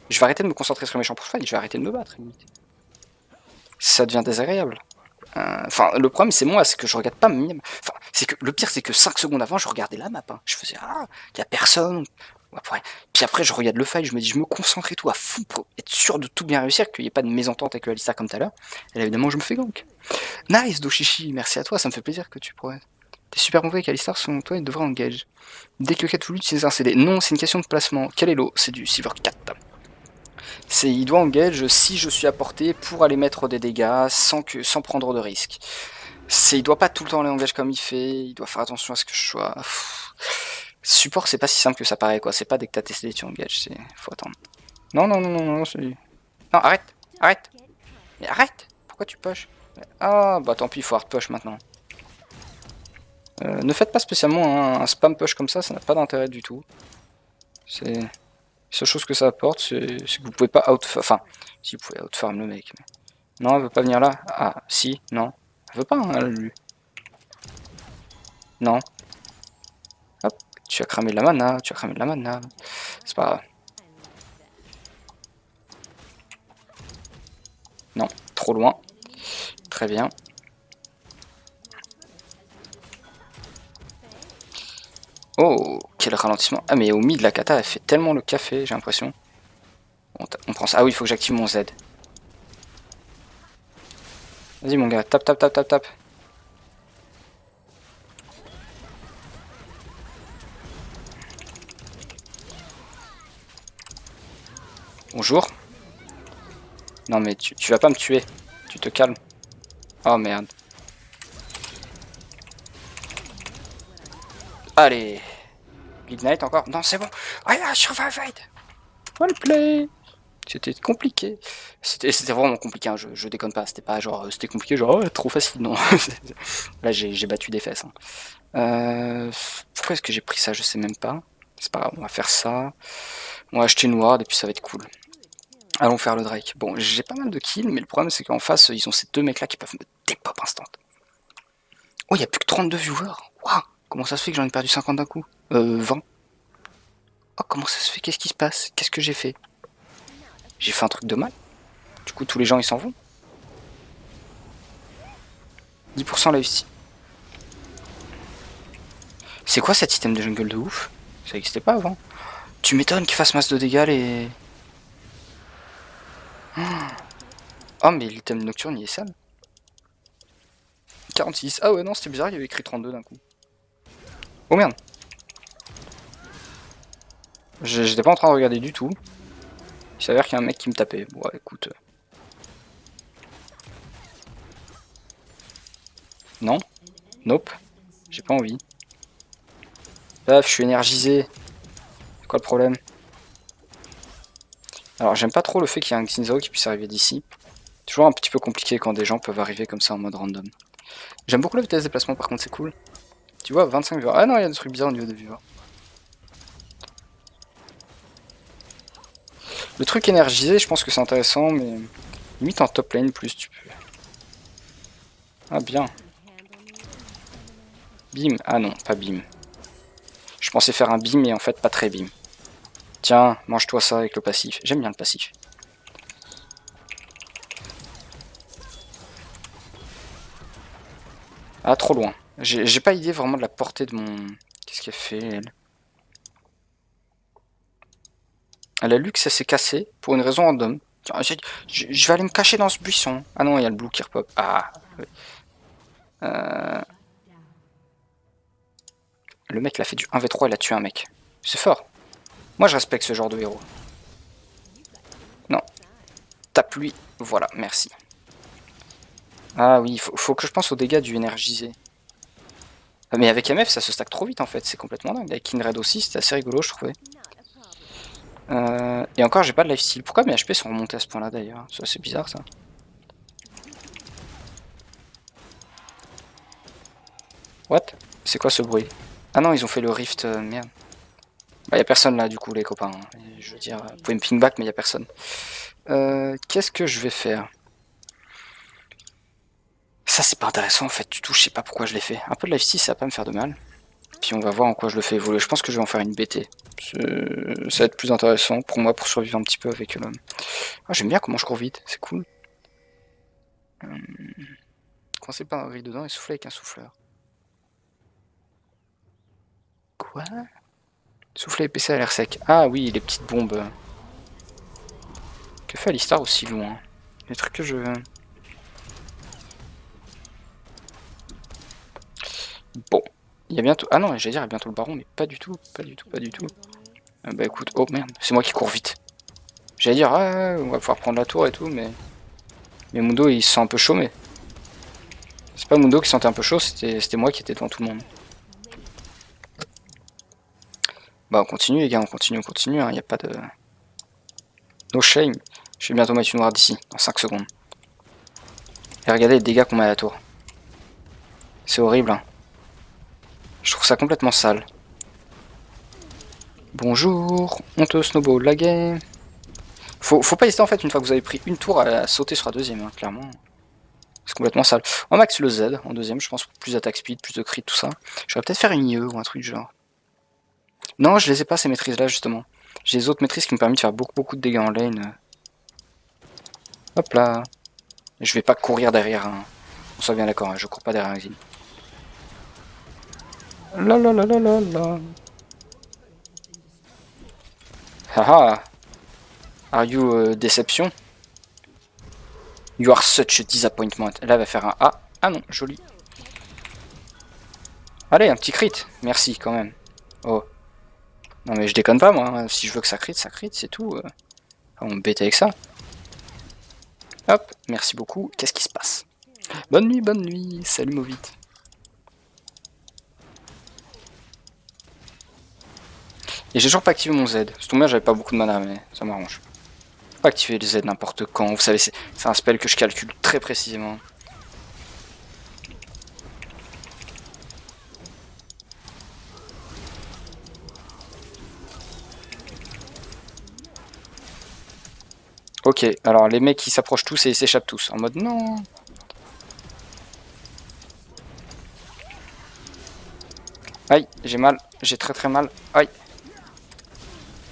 Je vais arrêter de me concentrer sur mes champs pour fight, je vais arrêter de me battre. Ça devient désagréable. Enfin, le problème c'est moi, c'est que je regarde pas enfin, c'est que le pire c'est que 5 secondes avant, je regardais la map. Hein. Je faisais y a personne. Après, puis après, je regarde le fight, je me dis, je me concentre et tout à fond pour être sûr de tout bien réussir, qu'il n'y ait pas de mésentente avec Alistar comme tout à l'heure. Et là, évidemment, je me fais gank. Nice, Doshishi, merci à toi, ça me fait plaisir que tu pourrais. T'es super mauvais avec Alistar, selon toi, il devrait engage. Dès que 4 voulu utiliser un CD. Non, c'est une question de placement. Quel est l'eau? C'est du Silver 4. Il doit engage si je suis à portée pour aller mettre des dégâts sans prendre de risques. Il doit pas tout le temps aller engage comme il fait, il doit faire attention à ce que je sois. Support, c'est pas si simple que ça paraît, quoi. C'est pas dès que t'as testé, tu engages, faut attendre. Non, non, non, non, non, c'est. Non, arrête, arrête. Mais arrête. Pourquoi tu push? Ah, bah tant pis, il faut hard push maintenant. Ne faites pas spécialement un spam push comme ça n'a pas d'intérêt du tout. C'est. La seule chose que ça apporte, c'est que vous pouvez pas Enfin, si vous pouvez outfarm le mec. Mais... Non, elle veut pas venir là. Ah, si, non. Elle veut pas, hein, lui. Non. Hop, tu as cramé de la mana, tu as cramé de la mana. C'est pas grave. Non, trop loin. Très bien. Oh, quel ralentissement. Ah, mais au mid, la kata, elle fait tellement le café, j'ai l'impression. On prend ça. Ah oui, il faut que j'active mon Z. Vas-y, mon gars, tape, tape, tape, tape, tape. Bonjour. Non, mais tu vas pas me tuer. Tu te calmes. Oh merde. Allez. Ignite encore. Non, c'est bon. Ah là, survive. Well play. C'était compliqué. C'était vraiment compliqué, hein. Je déconne pas. C'était pas genre, c'était compliqué, genre, oh, trop facile. Non. Là, j'ai battu des fesses. Hein. Pourquoi est-ce que j'ai pris ça? Je sais même pas. C'est pas grave, on va faire ça. On va acheter une ward et puis ça va être cool. Allons faire le Drake. Bon, j'ai pas mal de kills, mais le problème c'est qu'en face, ils ont ces deux mecs là qui peuvent me dépop instant. Oh, il y a plus que 32 viewers. Waouh, comment ça se fait que j'en ai perdu 50 d'un coup 20. Oh, comment ça se fait? Qu'est-ce qui se passe? Qu'est-ce que j'ai fait? J'ai fait un truc de mal? Du coup, tous les gens ils s'en vont. 10% la ici. C'est quoi cet item de jungle de ouf? Ça existait pas avant. Tu m'étonnes qu'il fasse masse de dégâts et... Oh, mais l'item nocturne il est sale. 46. Ah ouais, non, c'était bizarre, il y avait écrit 32 d'un coup. Oh merde. J'étais pas en train de regarder du tout. Il s'avère qu'il y a un mec qui me tapait. Bon, écoute. Non. Nope. J'ai pas envie. Paf, je suis énergisé. C'est quoi le problème? Alors, j'aime pas trop le fait qu'il y ait un Xinzao qui puisse arriver d'ici. Toujours un petit peu compliqué quand des gens peuvent arriver comme ça en mode random. J'aime beaucoup la vitesse de déplacement, par contre, c'est cool. Tu vois, 25 viewers. Ah non, il y a des trucs bizarres au niveau des viewers. Le truc énergisé, je pense que c'est intéressant, mais limite en top lane, plus tu peux. Ah, bien. Bim. Ah non, pas bim. Je pensais faire un bim, mais en fait, pas très bim. Tiens, mange-toi ça avec le passif. J'aime bien le passif. Ah, trop loin. J'ai pas idée vraiment de la portée de mon... Qu'est-ce qu'elle fait, elle? Elle a lu que ça s'est cassé pour une raison random. Tiens, je vais aller me cacher dans ce buisson. Ah non, il y a le blue qui repop. Ah. Le mec l'a fait du 1v3, il a tué un mec. C'est fort. Moi, je respecte ce genre de héros. Non. Tape lui. Voilà, merci. Ah oui, faut que je pense aux dégâts du énergisé. Mais avec MF, ça se stack trop vite en fait, c'est complètement dingue. Avec Kindred aussi, c'était assez rigolo, je trouvais. Et encore, j'ai pas de lifesteal. Pourquoi mes HP sont remontés à ce point-là d'ailleurs? C'est bizarre ça. What? C'est quoi ce bruit? Ah non, ils ont fait le rift, merde. Bah, y a personne là du coup, les copains. Hein. Je veux dire, vous pouvez me ping back, mais y a personne. Qu'est-ce que je vais faire? Ça, c'est pas intéressant en fait, du tout, je sais pas pourquoi je l'ai fait. Un peu de lifesteal, ça va pas me faire de mal. Puis on va voir en quoi je le fais évoluer. Je pense que je vais en faire une BT. Ça va être plus intéressant pour moi pour survivre un petit peu avec... Ah, j'aime bien comment je cours vite, c'est cool. Coincez pas un grille dedans et souffler avec un souffleur. Quoi? Souffler épaissé à l'air sec. Ah oui, les petites bombes. Que fait Alistar aussi loin? Les trucs que je... Bon. Il y a bientôt... Ah non, j'allais dire il y a bientôt le baron, mais pas du tout, pas du tout, pas du tout. Bah écoute... Oh merde, c'est moi qui cours vite. J'allais dire, ah, on va pouvoir prendre la tour et tout, mais... Mais Mundo, il se sent un peu chaud, mais... C'est pas Mundo qui sentait un peu chaud, c'était moi qui étais devant tout le monde. Bah on continue les gars, on continue, hein, y a pas de... No shame. Je vais bientôt mettre une ward d'ici, dans 5 secondes. Et regardez les dégâts qu'on met à la tour. C'est horrible, hein. Je trouve ça complètement sale. Bonjour, on te snowball la game. Faut pas hésiter en fait, une fois que vous avez pris une tour, à sauter sur la deuxième, hein, clairement. C'est complètement sale. On max le Z en deuxième, je pense, pour plus d'attaque speed, plus de crit, tout ça. J'aurais peut-être faire une IE ou un truc du genre. Non, je les ai pas ces maîtrises là justement. J'ai les autres maîtrises qui me permettent de faire beaucoup de dégâts en lane. Hop là. Je vais pas courir derrière un... On soit bien d'accord, hein, je cours pas derrière un exil. La la la la la la. Haha. Are you déception? You are such a disappointment. Là, elle va faire un A. Ah non, joli. Allez, un petit crit. Merci quand même. Oh. Non mais je déconne pas moi. Si je veux que ça crit, c'est tout. On me bête avec ça. Hop, merci beaucoup. Qu'est-ce qui se passe? Bonne nuit. Salut Movite. Et j'ai toujours pas activé mon Z. C'est tombé, j'avais pas beaucoup de mana, mais ça m'arrange. Faut pas activer les Z n'importe quand. Vous savez, c'est un spell que je calcule très précisément. Ok, alors les mecs ils s'approchent tous et ils s'échappent tous. En mode non. Aïe, j'ai mal. J'ai très mal. Aïe.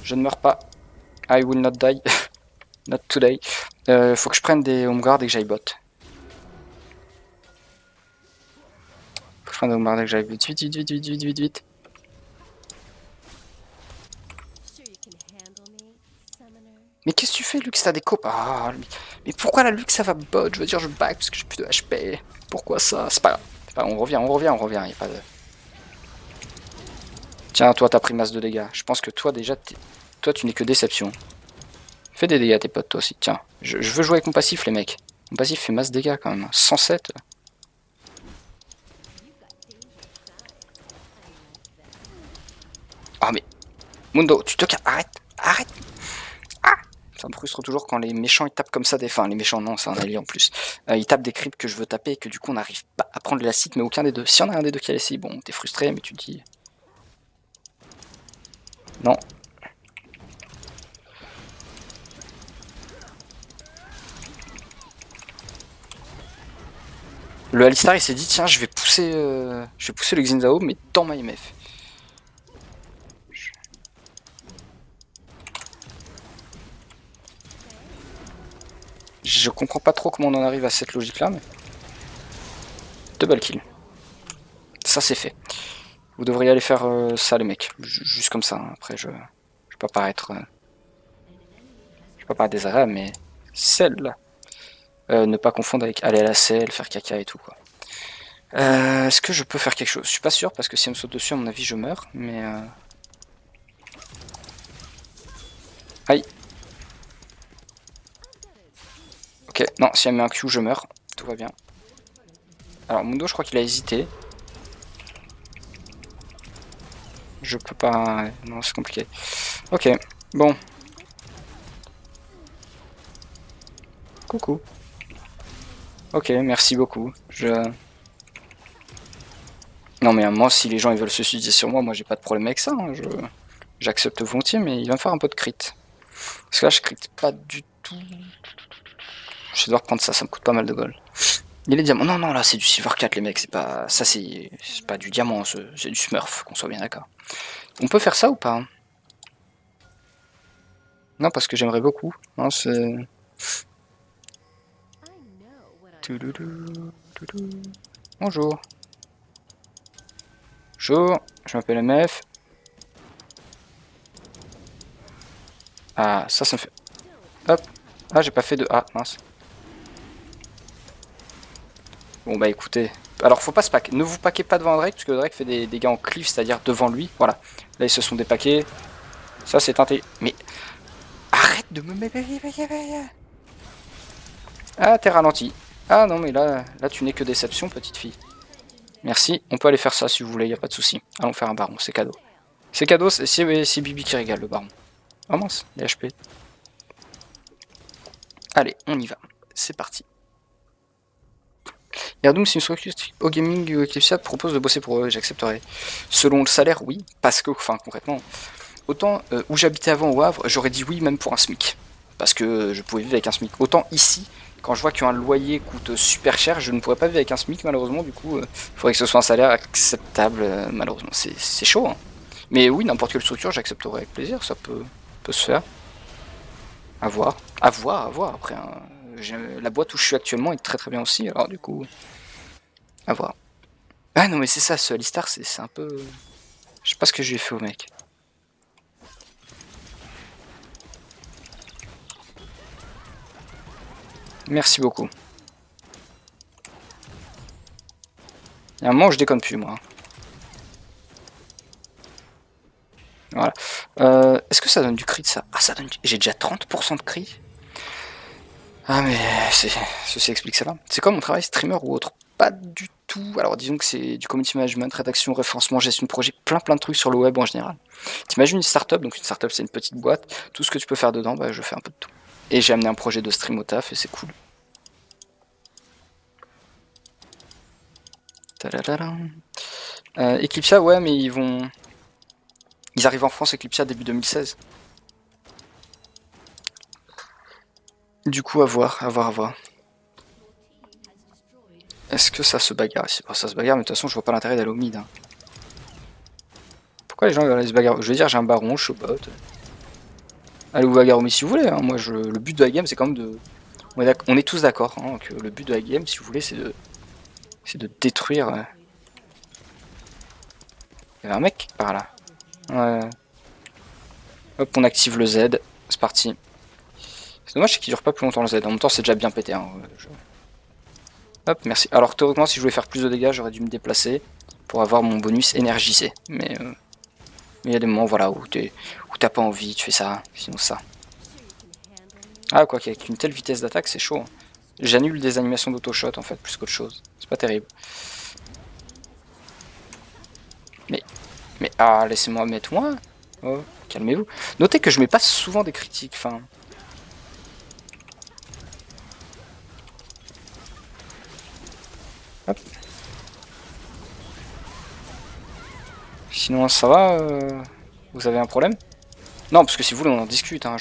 Je ne meurs pas. I will not die. Not today. Faut que je prenne des home guard et que j'aille bot. Faut que je prenne des home guard et que j'aille vite. Vite. Mais qu'est-ce que tu fais, Lux? T'as des copes. Ah, mais pourquoi la Lux ça va bot? Je veux dire, je back parce que j'ai plus de HP. Pourquoi ça? C'est pas grave. On revient. Y a pas de... Tiens, toi, t'as pris masse de dégâts. Je pense que toi, déjà, toi, tu n'es que déception. Fais des dégâts à tes potes, toi aussi. Tiens, je veux jouer avec mon passif, les mecs. Mon passif fait masse de dégâts, quand même. 107. Ah, mais... Mundo, tu te calmes. Arrête. Ah, ça me frustre toujours quand les méchants, ils tapent comme ça des... Enfin, les méchants, non, c'est un allié en plus. Ils tapent des creeps que je veux taper et que du coup, on n'arrive pas à prendre l'acide, mais aucun des deux. Si on a un des deux qui a laissé, bon, t'es frustré, mais tu te dis... Non. Le Alistar il s'est dit tiens je vais pousser le Xin mais dans ma MF. Je comprends pas trop comment on en arrive à cette logique là mais... Double kill. Ça c'est fait. Vous devriez aller faire ça les mecs. Juste comme ça. Hein. Après je vais pas paraître... je vais pas paraître désagréable mais... Celle-là. Ne pas confondre avec aller à la selle, faire caca et tout quoi. Est-ce que je peux faire quelque chose? Je suis pas sûr parce que si elle me saute dessus à mon avis je meurs mais... Aïe. Ok, non, si elle met un Q je meurs. Tout va bien. Alors Mundo je crois qu'il a hésité. Je peux pas... Non, c'est compliqué. Ok, bon. Coucou. Ok, merci beaucoup. Non mais moi, si les gens ils veulent se suicider sur moi j'ai pas de problème avec ça. Hein. J'accepte volontiers, mais il va me faire un peu de crit. Parce que là, je crit pas du tout. Je vais devoir prendre ça, ça me coûte pas mal de gold. Il est diamant. Non, là, c'est du silver 4, les mecs. C'est pas... Ça, c'est pas du diamant, c'est du smurf, qu'on soit bien d'accord. On peut faire ça ou pas? Non, parce que j'aimerais beaucoup. Non, c'est... Bonjour. Bonjour, je m'appelle MF. Ah, ça me fait... Hop. Ah, j'ai pas fait de... Ah, mince. Bon, bah écoutez. Alors, faut pas se pack. Ne vous paquez pas devant Drake, parce que Drake fait des dégâts en cliff, c'est-à-dire devant lui. Voilà. Là, ils se sont dépaqués. Ça, c'est teinté. Mais... Arrête de me... Ah, t'es ralenti. Ah non, mais là tu n'es que déception, petite fille. Merci, on peut aller faire ça si vous voulez, y a pas de souci. Allons faire un baron, c'est cadeau. C'est cadeau, c'est Bibi qui régale le baron. Oh mince, les HP. Allez, on y va. C'est parti. Yardoum, si une structure au gaming ou Eclipse propose de bosser pour eux, j'accepterai. Selon le salaire, oui, parce que, enfin concrètement, autant où j'habitais avant au Havre, j'aurais dit oui même pour un SMIC. Parce que je pouvais vivre avec un SMIC. Autant ici, quand je vois qu'un loyer coûte super cher, je ne pourrais pas vivre avec un SMIC malheureusement, du coup, il faudrait que ce soit un salaire acceptable, malheureusement. C'est chaud, hein. Mais oui, n'importe quelle structure, j'accepterai avec plaisir, ça peut se faire. À voir. À voir, à voir. Après, hein, la boîte où je suis actuellement est très très bien aussi, alors du coup, à voir. Ah non mais c'est ça, ce Alistar, c'est un peu... Je sais pas ce que je lui ai fait au mec. Merci beaucoup. Il y a un moment où je déconne plus, moi. Voilà. Est-ce que ça donne du crit, ça? Ah, ça donne du... J'ai déjà 30% de crit. Ah, mais ceci explique ça va. C'est quoi mon travail, streamer ou autre? Pas du tout. Alors, disons que c'est du community management, rédaction, référencement, gestion de projet, plein de trucs sur le web en général. T'imagines une startup, donc une startup c'est une petite boîte, tout ce que tu peux faire dedans, bah je fais un peu de tout. Et j'ai amené un projet de stream au taf et c'est cool. Eclipsia, ouais, mais ils arrivent en France, Eclipsia, début 2016. Du coup, à voir, à voir, à voir. Est-ce que ça se bagarre ici? Oh, ça se bagarre, mais de toute façon, je vois pas l'intérêt d'aller au mid. Hein. Pourquoi les gens veulent aller se bagarrer? Je veux dire, j'ai un baron, je suis bot. Allez vous bagarrer au mid si vous voulez. Hein. Moi, le but de la game, c'est quand même de... On est tous d'accord hein, que le but de la game, si vous voulez, c'est de détruire... Il y avait un mec par là. Ouais. Hop, on active le Z. C'est parti. C'est dommage qu'il dure pas plus longtemps le Z. En même temps, c'est déjà bien pété. Hein. Hop, merci. Alors théoriquement, si je voulais faire plus de dégâts, j'aurais dû me déplacer pour avoir mon bonus énergisé. Mais il y a des moments voilà, où t'as pas envie, tu fais ça, sinon ça. Ah, quoi qu'avec une telle vitesse d'attaque, c'est chaud. Hein. J'annule des animations d'auto-shot en fait, plus qu'autre chose. C'est pas terrible. Mais ah, laissez-moi mettre moi. Oh, calmez-vous. Notez que je mets pas souvent des critiques, enfin... Hop. Sinon, ça va vous avez un problème? Non, parce que si vous voulez, on en discute, hein,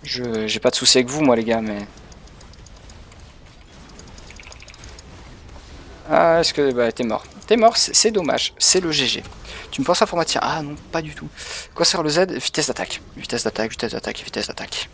j'ai pas de soucis avec vous, moi, les gars, mais... Ah, est-ce que... Bah, t'es mort. T'es mort, c'est dommage. C'est le GG. Tu me penses informaticien? Ah non, pas du tout. Quoi sert le Z? Vitesse d'attaque. Vitesse d'attaque, vitesse d'attaque, vitesse d'attaque.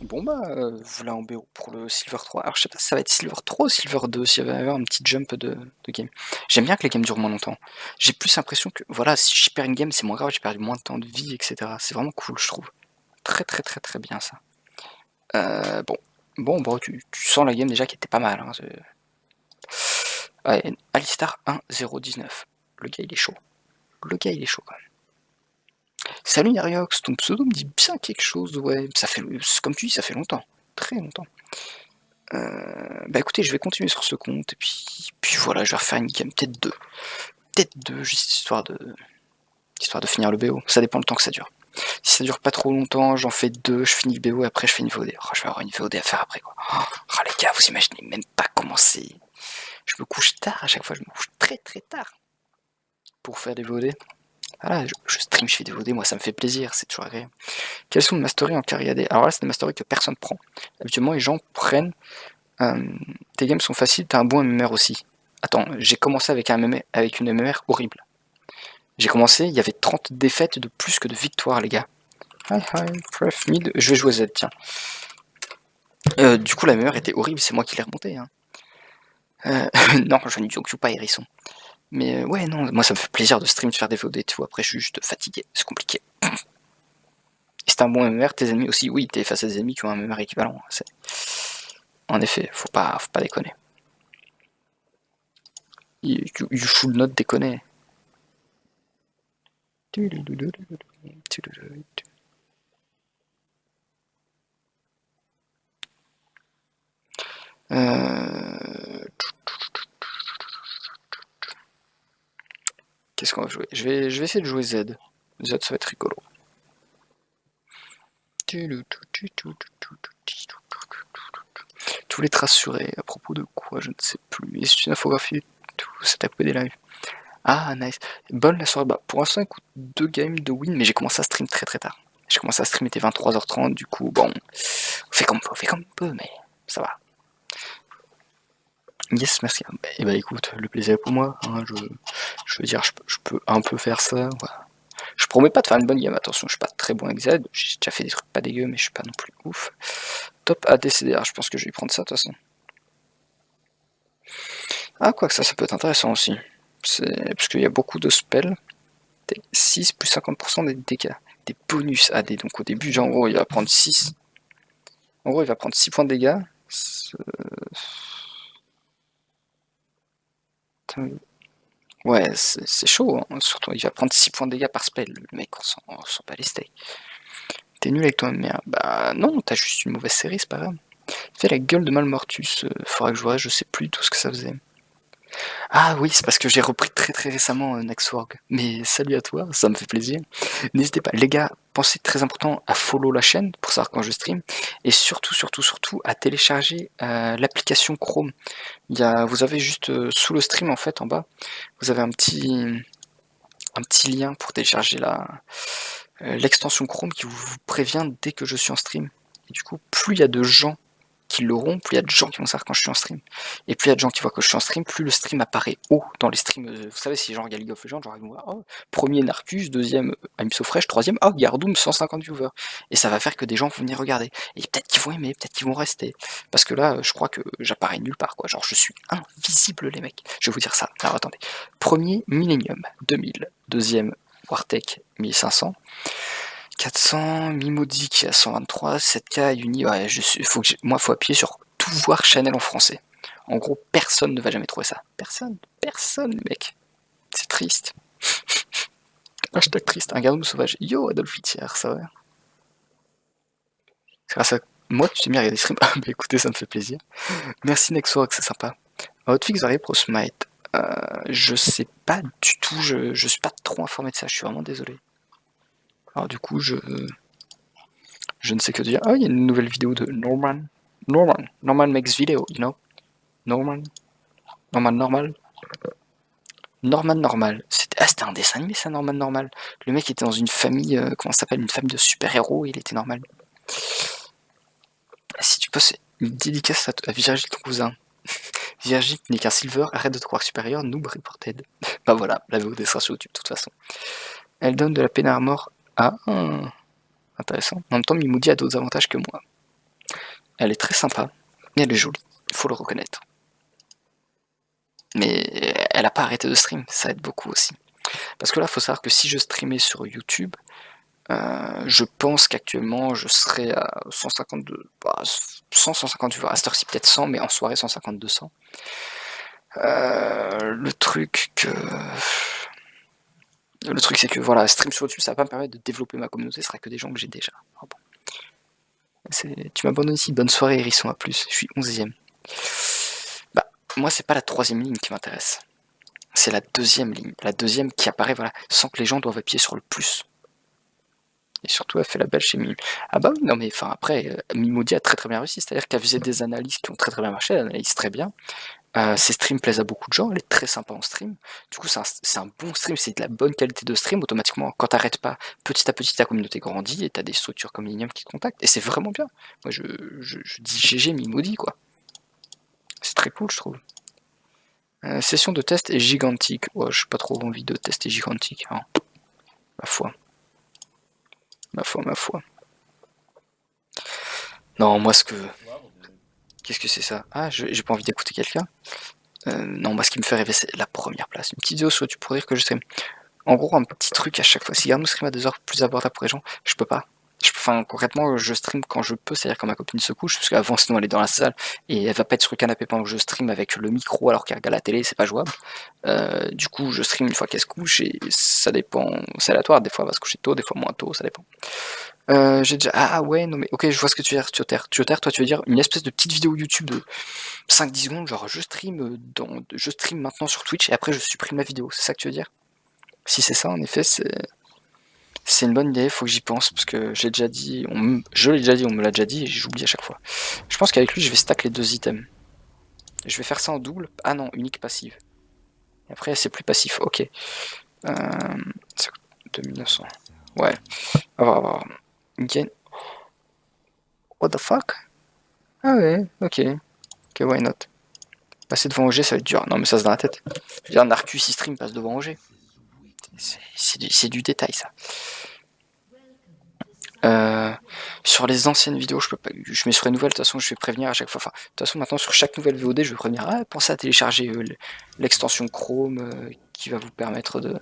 Bon bah, voilà en BO pour le Silver 3. Alors je sais pas si ça va être Silver 3 ou Silver 2, s'il va y avoir un petit jump de game. J'aime bien que les games durent moins longtemps. J'ai plus l'impression que, voilà, si je perds une game, c'est moins grave, j'ai perdu moins de temps de vie, etc. C'est vraiment cool, je trouve. Très très très très bien ça. Bon. Bon, bah, tu sens la game déjà qui était pas mal. Hein, ouais, Alistar 1-0-19. Le gars il est chaud. Le gars il est chaud quand même. Salut Neriox, ton pseudo me dit bien quelque chose, ouais. Ça fait, comme tu dis, ça fait longtemps. Très longtemps. Bah écoutez, je vais continuer sur ce compte, et puis voilà, je vais refaire une game, peut-être deux. Peut-être deux, juste histoire de finir le BO. Ça dépend le temps que ça dure. Si ça dure pas trop longtemps, j'en fais deux, je finis le BO, et après je fais une VOD. Oh, je vais avoir une VOD à faire après, quoi. Oh les gars, vous imaginez même pas comment c'est... Je me couche tard, à chaque fois je me couche très très tard. Pour faire des VOD. Voilà, je stream, je fais des VOD, moi ça me fait plaisir, c'est toujours agréable. Quelles sont les masteries en carry AD? Alors là, c'est des masteries que personne prend. Habituellement, les gens prennent... tes games sont faciles, t'as un bon MMR aussi. Attends, j'ai commencé avec avec une MMR horrible. J'ai commencé, il y avait 30 défaites de plus que de victoires, les gars. Hi, pref mid, je vais jouer Z, tiens. Du coup, la MMR était horrible, c'est moi qui l'ai remonté. Hein. non, je ne joue pas, Hérisson. Mais ouais, non, moi ça me fait plaisir de stream, de faire des VOD, tu vois. Après, je suis juste fatigué, c'est compliqué. Et c'est un bon MMR, tes ennemis aussi, oui, t'es face à des ennemis qui ont un MMR équivalent. En effet, faut pas déconner. You should not déconner. Qu'est-ce qu'on va jouer, je vais essayer de jouer Z. Z, ça va être rigolo. Tous les traces surées, à propos de quoi, je ne sais plus. Et c'est une infographie, tout, c'est à couper des lives. Ah, nice. Bonne la soirée. Bah, pour l'instant, écoute, 2 games de win, mais j'ai commencé à stream très très tard. J'ai commencé à stream, il était 23h30, du coup, bon, on fait comme on peut, mais ça va. Yes, merci. Et bah écoute, le plaisir est pour moi. Hein, je veux dire, je peux un peu faire ça. Voilà. Je promets pas de faire une bonne game, attention, je suis pas très bon avec Z. J'ai déjà fait des trucs pas dégueux, mais je suis pas non plus ouf. Top ADCDR, je pense que je vais prendre ça de toute façon. Ah, quoi que ça peut être intéressant aussi. Parce qu'il y a beaucoup de spells. 6 plus 50% des dégâts. Des bonus AD. Donc au début, genre, en gros, il va prendre 6. En gros, il va prendre 6 points de dégâts. Ouais, c'est chaud. Hein. Surtout, il va prendre 6 points de dégâts par spell. Le mec, on s'en bat les steaks. T'es nul avec toi-même, merde. Bah non, t'as juste une mauvaise série, c'est pas grave. Fais la gueule de Malmortus. Faudra que je vois, je sais plus tout ce que ça faisait. Ah oui, c'est parce que j'ai repris très très récemment Naxwork. Mais salut à toi, ça me fait plaisir. N'hésitez pas, les gars, pensez très important à follow la chaîne pour savoir quand je stream. Et surtout, surtout, surtout à télécharger l'application Chrome. Vous avez juste sous le stream en fait, en bas, vous avez un petit lien pour télécharger l'extension Chrome qui vous prévient dès que je suis en stream. Et du coup, plus il y a de gens qui l'auront, plus il y a de gens qui vont savoir quand je suis en stream. Et plus il y a de gens qui voient que je suis en stream, plus le stream apparaît haut dans les streams. Vous savez, si genre il y a League of Legends, genre ils vont voir, oh, premier Narcus, deuxième I'm So Fresh, troisième, oh, Gardoum, 150 viewers. Et ça va faire que des gens vont venir regarder. Et peut-être qu'ils vont aimer, peut-être qu'ils vont rester. Parce que là, je crois que j'apparais nulle part, quoi. Genre, je suis invisible, les mecs. Je vais vous dire ça. Alors attendez. Premier, Millennium, 2000. Deuxième, Wartech, 1500. 400, Mimodi qui a 123, 7K, Uni, ouais, moi faut appuyer sur tout voir Chanel en français. En gros, personne ne va jamais trouver ça. Personne, mec. C'est triste. Hashtag triste, un garou sauvage. Yo, Adolphe Hittier, ça va. C'est grâce à moi que tu t'es mis à regarder des streams. Ah, bah écoutez, ça me fait plaisir. Merci Nexox, c'est sympa. Outfix arrive pro Smite. Je sais pas du tout, je suis pas trop informé de ça, je suis vraiment désolé. Alors du coup, je ne sais que dire. Ah, il y a une nouvelle vidéo de Norman. Norman makes video, you know. Norman. C'était un dessin animé, ça, Norman Normal. Le mec était dans une famille, comment ça s'appelle, une famille de super-héros, il était normal. Si tu passes une dédicace à Virgile, ton cousin. Virgile n'est qu'un silver, arrête de te croire supérieur, noob reported. Bah voilà, la VOD sera sur YouTube de toute façon. Elle donne de la peine à mort à... intéressant. En même temps, Mimoudi a d'autres avantages que moi. Elle est très sympa, mais elle est jolie, il faut le reconnaître. Mais elle a pas arrêté de stream, ça aide beaucoup aussi. Parce que là, il faut savoir que si je streamais sur YouTube, je pense qu'actuellement je serais à 152, 150 viewers, à cette heure-ci peut-être 100, mais en soirée 150, 200. Le truc c'est que voilà, stream sur YouTube, ça va pas me permettre de développer ma communauté, ce sera que des gens que j'ai déjà. Ah bon. Tu m'abandonnes ici, bonne soirée Hérisson, à plus, je suis 11ème. Bah, moi c'est pas la 3ème ligne qui m'intéresse, c'est la 2ème ligne, la 2ème qui apparaît, voilà, sans que les gens doivent appuyer sur le plus. Et surtout, elle fait la belle chez Mim. Ah bah oui, non mais enfin après, Mimodi a très très bien réussi, c'est-à-dire qu'elle faisait des analyses qui ont très très bien marché, elle analyse très bien. Ses streams plaisent à beaucoup de gens, elle est très sympa en stream. Du coup, c'est un bon stream, c'est de la bonne qualité de stream. Automatiquement, quand t'arrêtes pas, petit à petit, ta communauté grandit et t'as des structures comme Linium qui te contactent. Et c'est vraiment bien. Moi, je dis GG Mimodi, quoi. C'est très cool, je trouve. Session de test est gigantique. Ouais, j'ai pas trop envie de tester gigantique. Hein. Ma foi. Ma foi, ma foi. Non, moi ce que... Qu'est-ce que c'est ça? Ah, j'ai pas envie d'écouter quelqu'un. Non, moi ce qui me fait rêver c'est la première place. Une petite vidéo sur YouTube pour dire que je stream. En gros, un petit truc à chaque fois. Si Garnou stream à 2 heures plus abordable pour les gens, je peux pas. Enfin, concrètement, je stream quand je peux, c'est-à-dire quand ma copine se couche, parce qu'avant, sinon, elle est dans la salle, et elle va pas être sur le canapé pendant que je stream avec le micro alors qu'elle regarde la télé, c'est pas jouable. Du coup, je stream une fois qu'elle se couche, et ça dépend, c'est aléatoire, des fois elle va se coucher tôt, des fois moins tôt, ça dépend. J'ai déjà... Ah ouais, non mais... Ok, je vois ce que tu veux dire, Tioter, toi tu veux dire une espèce de petite vidéo YouTube de 5-10 secondes, genre je stream maintenant sur Twitch, et après je supprime la vidéo, c'est ça que tu veux dire? Si c'est ça, en effet, c'est une bonne idée, faut que j'y pense, parce que je l'ai déjà dit, on me l'a déjà dit, et j'oublie à chaque fois. Je pense qu'avec lui, je vais stack les 2 items. Je vais faire ça en double. Ah non, unique passive. Et après, c'est plus passif, ok. 2900. Ouais. On va voir. Gain. What the fuck? Ah ouais, ok. Ok, why not? Passer devant OG, ça va être dur. Non, mais ça c'est dans la tête. Je veux dire, Narcus, il stream, passe devant OG. C'est du détail, ça. Sur les anciennes vidéos, je peux pas. Je mets sur les nouvelles, de toute façon, je vais prévenir à chaque fois. Enfin, de toute façon, maintenant, sur chaque nouvelle VOD, je vais prévenir. Ah, pensez à télécharger l'extension Chrome qui va vous permettre de.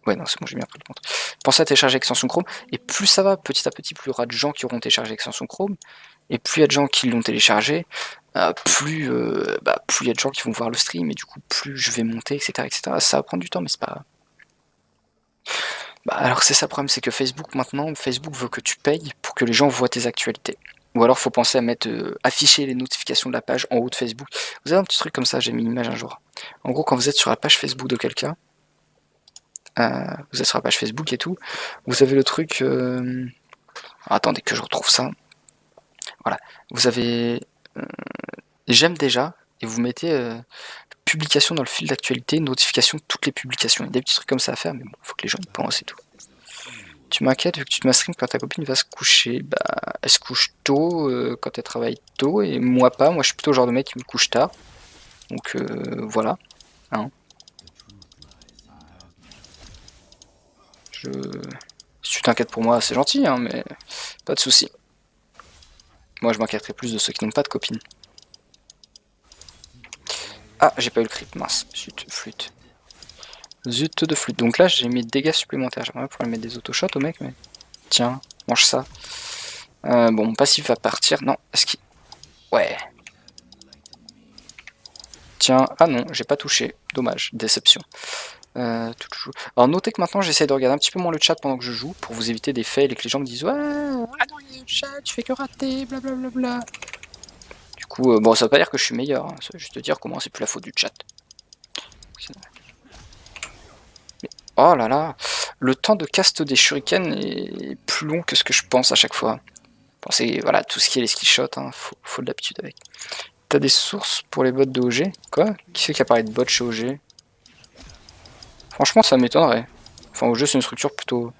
Ouais, non, c'est bon, j'ai bien pris le compte. Pensez à télécharger l'extension Chrome, et plus ça va, petit à petit, plus il y aura de gens qui auront téléchargé l'extension Chrome, et plus il y a de gens qui l'ont téléchargé, plus il y a de gens qui vont voir le stream, et du coup, plus je vais monter, etc., etc. Ça va prendre du temps, mais c'est pas grave. Bah, alors c'est ça le problème, c'est que Facebook maintenant, Facebook veut que tu payes pour que les gens voient tes actualités. Ou alors faut penser à mettre afficher les notifications de la page en haut de Facebook. Vous avez un petit truc comme ça, j'ai mis une image un jour. En gros, quand vous êtes sur la page Facebook de quelqu'un, vous êtes sur la page Facebook et tout, vous avez le truc... attendez que je retrouve ça. Voilà, vous avez j'aime déjà, et vous mettez publication dans le fil d'actualité, notification de toutes les publications. Il y a des petits trucs comme ça à faire, mais bon, faut que les gens y pensent et tout. Tu m'inquiètes vu que tu te stream quand ta copine va se coucher. Bah, elle se couche tôt quand elle travaille tôt, et moi pas. Moi je suis plutôt le genre de mec qui me couche tard. Donc voilà. Hein. Si tu t'inquiètes pour moi, c'est gentil, hein, mais pas de soucis. Moi je m'inquiéterais plus de ceux qui n'ont pas de copine. Ah, j'ai pas eu le creep, mince. Zut, flûte. Zut de flûte. Donc là j'ai mis des dégâts supplémentaires. J'aimerais pouvoir mettre des autoshots au mec, mais... Tiens, mange ça. Bon, mon passif va partir. Non, est-ce qu'il... Ouais. Tiens, ah non, j'ai pas touché. Dommage, déception. Alors notez que maintenant j'essaie de regarder un petit peu moins le chat pendant que je joue, pour vous éviter des fails et que les gens me disent ouais, ah non, il y a le chat, tu fais que rater, blablabla. Du coup, bon, ça veut pas dire que je suis meilleur, hein, ça veut juste dire comment c'est plus la faute du chat. Mais, oh là là, le temps de cast des shurikens est plus long que ce que je pense à chaque fois. Pensez, voilà, tout ce qui est les skill shots, hein, faut de l'habitude avec. T'as des sources pour les bots de OG? Quoi? Qui c'est qui a parlé de bots chez OG? Franchement, ça m'étonnerait. Enfin, OG, c'est une structure plutôt...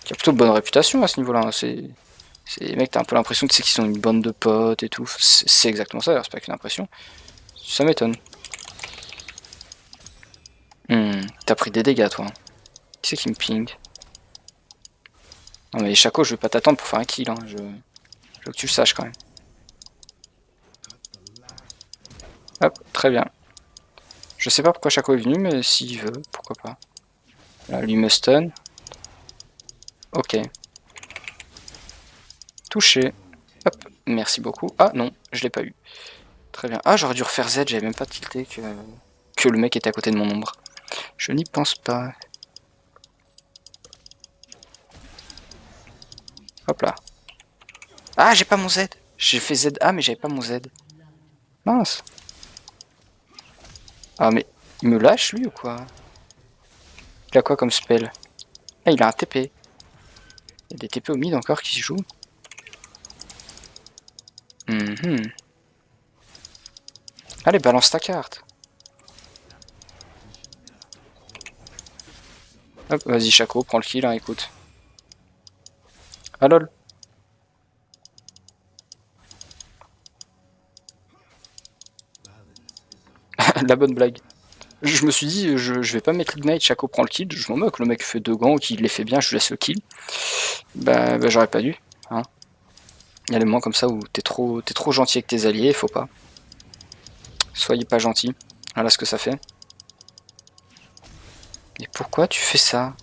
qui a plutôt de bonne réputation à ce niveau-là. Hein. C'est les mecs, t'as un peu l'impression que c'est qu'ils sont une bande de potes et tout. C'est exactement ça, c'est pas qu'une impression. Ça m'étonne. T'as pris des dégâts, toi. Qui c'est qui me ping? Non mais Chaco, je vais pas t'attendre pour faire un kill. Hein. Je veux que tu le saches quand même. Hop, très bien. Je sais pas pourquoi Chaco est venu, mais s'il veut, pourquoi pas. Là, lui me stun. Ok. Touché. Hop, merci beaucoup. Ah non, je l'ai pas eu. Très bien. Ah, j'aurais dû refaire Z, j'avais même pas tilté que le mec était à côté de mon ombre. Je n'y pense pas. Hop là. Ah, j'ai pas mon Z. J'ai fait ZA, mais j'avais pas mon Z. Mince. Ah, mais il me lâche, lui, ou quoi? Il a quoi comme spell? Ah, il a un TP. Il y a des TP au mid encore qui se jouent. Allez, balance ta carte. Hop, vas-y, Chaco, prends le kill, hein, écoute. Ah lol. La bonne blague. Je me suis dit, je vais pas mettre Ignite, Chaco prend le kill, je m'en moque, le mec fait 2 gants, qu'il les fait bien, je lui laisse le kill. Bah j'aurais pas dû. Hein. Il y a des moments comme ça où t'es trop gentil avec tes alliés, faut pas. Soyez pas gentil. Voilà ce que ça fait. Et pourquoi tu fais ça?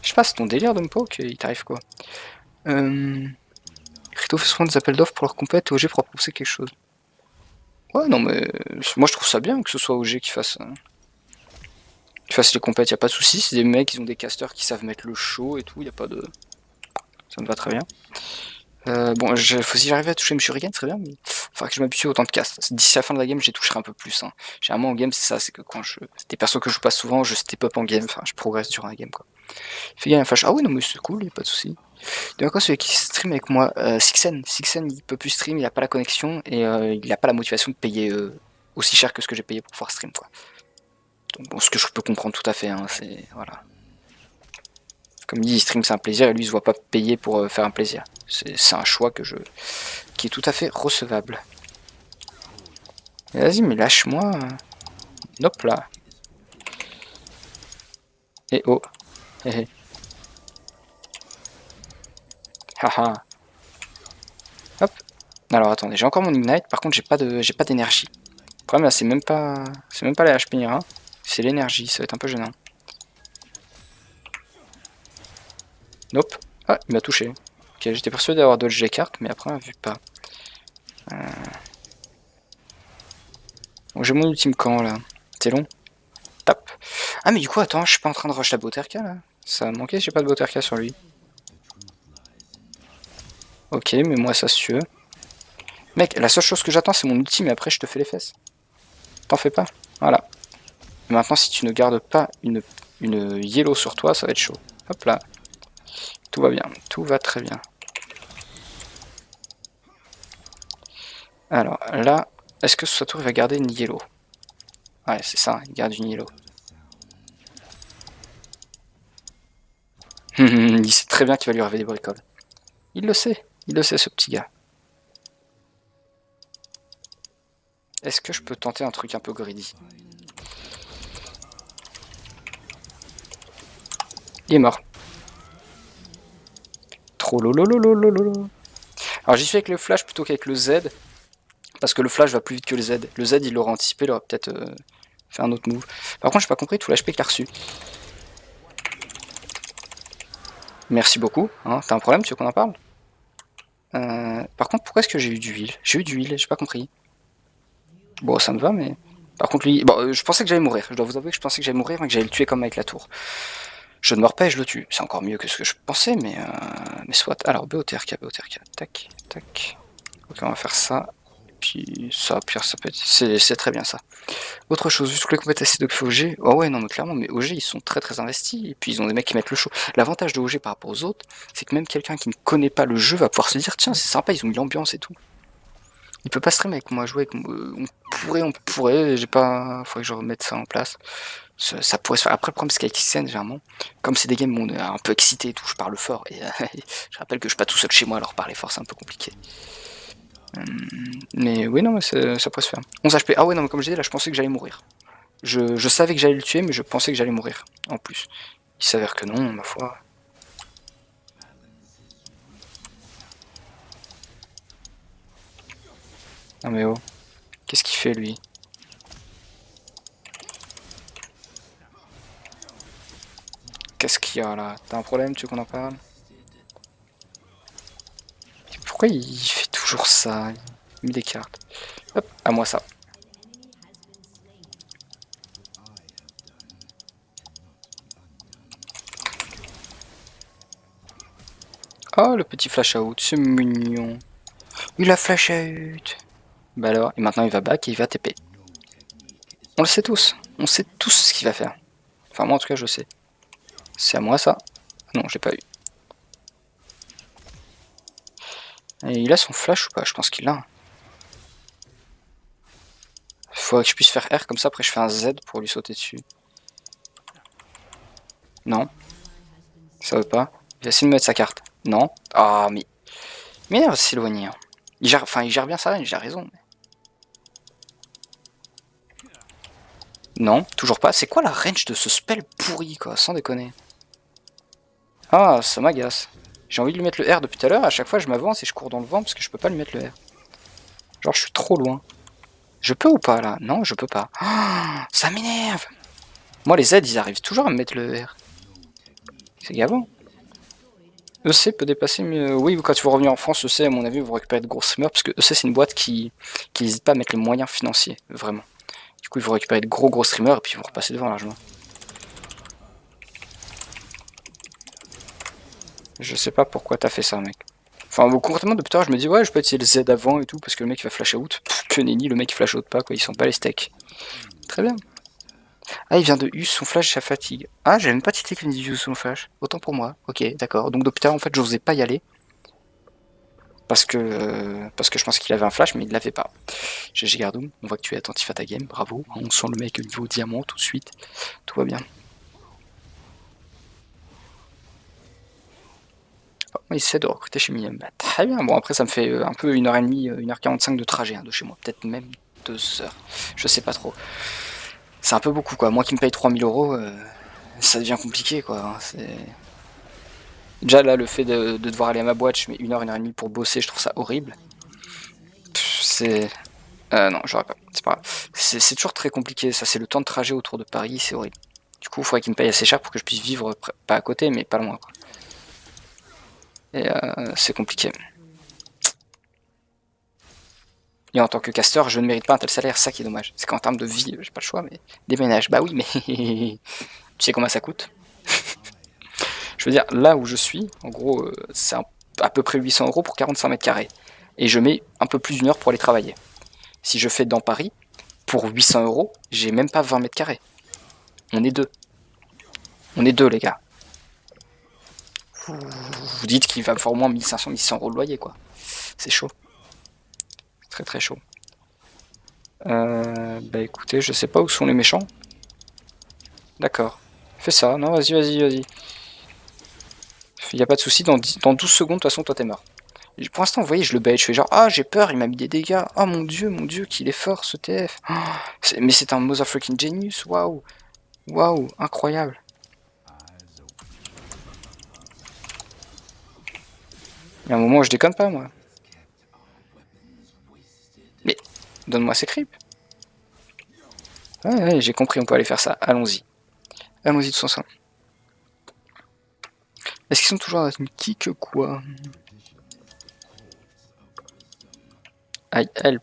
Je sais pas, c'est ton délire de me poke, il t'arrive quoi? Rito fait souvent des appels d'offres pour leur compète et OG pour proposer quelque chose. Ouais, non, mais moi je trouve ça bien que ce soit OG qui fasse les compètes, y a pas de soucis. C'est des mecs, ils ont des casters qui savent mettre le show et tout, y a pas de. Ça me va très bien. Bon, si j'arrivais à toucher M. Shuriken, ce serait bien, mais il faudra que je m'habitue au temps de cast. D'ici la fin de la game, j'y toucherai un peu plus. Hein. Généralement en game, c'est ça, c'est que quand des persos que je joue pas souvent, je step up en game, enfin, je progresse durant la game, quoi. Fais gaffe, flash. Ah oui, non, mais c'est cool, y a pas de soucis. De quoi celui qui stream avec moi, Sixen, il peut plus stream, il a pas la connexion et il a pas la motivation de payer aussi cher que ce que j'ai payé pour pouvoir stream, quoi. Donc, bon, ce que je peux comprendre tout à fait, hein, c'est voilà. Comme il dit, stream c'est un plaisir et lui il se voit pas payer pour faire un plaisir. C'est un choix qui est tout à fait recevable. Vas-y, mais lâche-moi. Hop là. Et oh. Hé Haha. Hop. Alors attendez, j'ai encore mon ignite. Par contre, j'ai pas d'énergie. Le problème là, c'est même pas les HP, hein. C'est l'énergie. Ça va être un peu gênant. Nope. Ah, il m'a touché. Ok, j'étais persuadé d'avoir dodge les cartes, mais après, vu pas. Bon, j'ai mon ultime camp là. C'est long. Tap. Ah, mais du coup, attends, je suis pas en train de rush la Boterka là. Ça me manquait, j'ai pas de Boterka sur lui. Ok, mais moi ça se tue. Mec, la seule chose que j'attends c'est mon ultime, mais après je te fais les fesses. T'en fais pas. Voilà. Et maintenant, si tu ne gardes pas une yellow sur toi, ça va être chaud. Hop là. Tout va bien. Tout va très bien. Alors là, est-ce que ce tour il va garder une yellow? Ouais, c'est ça, il garde une yellow. Il sait très bien qu'il va lui arriver des bricoles. Il le sait ce petit gars. Est-ce que je peux tenter un truc un peu greedy? Il est mort. Trop lololololololo. Alors j'y suis avec le flash plutôt qu'avec le Z. Parce que le flash va plus vite que le Z. Le Z il l'aurait anticipé, il aurait peut-être fait un autre move. Par contre j'ai pas compris tout l'HP qu'il a reçu. Merci beaucoup. Hein. T'as un problème, tu veux qu'on en parle? Par contre pourquoi est-ce que j'ai eu du heal? J'ai eu du heal, j'ai pas compris. Bon ça me va mais... Par contre lui... Bon je pensais que j'allais mourir. Je dois vous avouer que je pensais que j'allais mourir mais que j'allais le tuer comme avec la tour. Je ne meurs pas et je le tue. C'est encore mieux que ce que je pensais mais soit. Alors BOTRK. Tac, tac. Ok on va faire ça. Puis ça, pire ça peut être... C'est très bien ça. Autre chose, vu que les compétences de OG, oh ouais non mais clairement, mais OG ils sont très investis, et puis ils ont des mecs qui mettent le show. L'avantage de OG par rapport aux autres, c'est que même quelqu'un qui ne connaît pas le jeu va pouvoir se dire tiens c'est sympa, ils ont mis l'ambiance et tout. Il peut pas stream avec moi, jouer avec moi. On pourrait, j'ai pas... Faudrait que je remette ça en place. Ça pourrait se faire. Après le problème c'est qu'avec Xen généralement, comme c'est des games où on est un peu excité et tout, je parle fort, et je rappelle que je suis pas tout seul chez moi, alors parler fort c'est un peu compliqué. Mais oui non mais ça pourrait se faire. 11 HP, ah ouais non mais comme je disais là je pensais que j'allais mourir. Je savais que j'allais le tuer, mais je pensais que j'allais mourir, en plus. Il s'avère que non, ma foi. Non mais oh, qu'est-ce qu'il fait, lui? Qu'est-ce qu'il y a, là? T'as un problème, tu veux qu'on en parle? Pourquoi il fait toujours ça? Il met des cartes. Hop, à moi ça. Oh, le petit flash out, c'est mignon. Il a flash out. Bah alors, et maintenant il va back et il va TP. On le sait tous. On sait tous ce qu'il va faire. Enfin, moi en tout cas, je sais. C'est à moi ça. Non, j'ai pas eu. Et il a son flash ou pas? Je pense qu'il l'a. Faudrait que je puisse faire R comme ça, après je fais un Z pour lui sauter dessus. Non. Ça veut pas. Il va essayer de me mettre sa carte. Non. Ah, mais... Mais il va s'éloigner. Hein. Il gère bien ça, il a raison. Non, toujours pas. C'est quoi la range de ce spell pourri, quoi, sans déconner. Ah, ça m'agace. J'ai envie de lui mettre le R depuis tout à l'heure, à chaque fois je m'avance et je cours dans le vent parce que je peux pas lui mettre le R. Genre je suis trop loin. Je peux ou pas là? Non, je peux pas. Oh, ça m'énerve. Moi les Z ils arrivent toujours à me mettre le R. C'est gavant. EC peut dépasser, mais oui, quand tu vas revenir en France, EC à mon avis vous récupérez de gros streamers parce que EC c'est une boîte qui n'hésite pas à mettre les moyens financiers, vraiment. Du coup ils vont récupérer de gros streamers et puis ils vont repasser devant largement. Je sais pas pourquoi t'as fait ça mec. Enfin, concrètement, depuis tard, je me dis, ouais, je peux utiliser le Z avant et tout, parce que le mec il va flash out. Pff, que nenni, le mec il flash out pas, quoi, ils sont pas les steaks. Très bien. Ah, il vient de use son flash, ça fatigue. Ah, j'avais même pas titré qu'il venait de use son flash. Autant pour moi. Ok, d'accord. Donc depuis tard, en fait, je n'osais pas y aller. Parce que je pensais qu'il avait un flash, mais il l'avait pas. GG Gardoum, on voit que tu es attentif à ta game, bravo. On sent le mec au niveau diamant tout de suite. Tout va bien. Il essaie de recruter chez Minium. Bah, très bien. Bon, après, ça me fait un peu 1h30, 1h45 de trajet hein, de chez moi. Peut-être même 2 heures. Je sais pas trop. C'est un peu beaucoup, quoi. Moi qui me paye 3000 euros, ça devient compliqué, quoi. Déjà, là, le fait de devoir aller à ma boîte, je mets 1h, 1h30 pour bosser, je trouve ça horrible. C'est. Non, j'aurais pas. C'est pas grave. C'est toujours très compliqué. Ça, c'est le temps de trajet autour de Paris, c'est horrible. Du coup, il faudrait qu'il me paye assez cher pour que je puisse vivre, pas à côté, mais pas loin, quoi. Et c'est compliqué. Et en tant que caster, je ne mérite pas un tel salaire, ça qui est dommage. C'est qu'en termes de vie, j'ai pas le choix, mais déménage. Bah oui, mais tu sais combien ça coûte? Je veux dire, là où je suis, en gros, c'est à peu près 800 euros pour 45 mètres carrés. Et je mets un peu plus d'une heure pour aller travailler. Si je fais dans Paris, pour 800 euros, j'ai même pas 20 mètres carrés. On est deux. On est deux, les gars. Vous dites qu'il va me faire au moins 1500, 1600 euros de loyer, quoi. C'est chaud. Très très chaud. Bah écoutez, je sais pas où sont les méchants. D'accord. Fais ça. Non, vas-y, vas-y, vas-y. Y a pas de souci. Dans 12 secondes, de toute façon, toi t'es mort. Pour l'instant, vous voyez, je le bait. Je fais genre, ah, j'ai peur, il m'a mis des dégâts. Oh mon dieu, qu'il est fort ce TF. Oh, mais c'est un motherfucking genius. Waouh. Waouh, incroyable. Il y a un moment où je déconne pas, moi. Mais, donne-moi ces creeps. Ouais, j'ai compris, on peut aller faire ça. Allons-y. Allons-y tous ensemble. Est-ce qu'ils sont toujours dans une kick quoi? I help.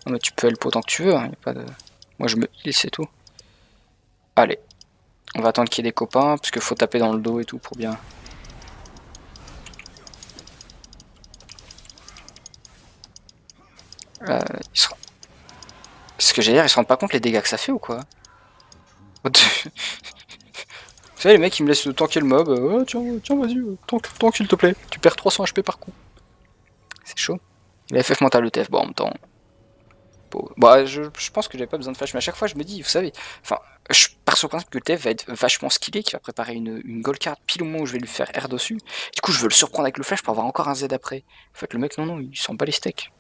Non mais tu peux help autant que tu veux, hein, y a pas de... Moi je me heal, c'est tout. Allez. On va attendre qu'il y ait des copains, parce qu'il faut taper dans le dos et tout pour bien... Ce que j'ai dire, ils se rendent pas compte les dégâts que ça fait ou quoi? Vous savez, les mecs ils me laissent tanker le mob, tiens vas-y, tank s'il te plaît, tu perds 300 HP par coup. C'est chaud. Il a FF mental le TF, bon en même temps. Bah, je pense que j'avais pas besoin de flash, mais à chaque fois je me dis, vous savez, enfin, je pars sur le principe que le TF va être vachement skillé, qu'il va préparer une gold card pile au moment où je vais lui faire R dessus. Du coup, je veux le surprendre avec le flash pour avoir encore un Z après. En fait, le mec, non, il s'en bat les steaks.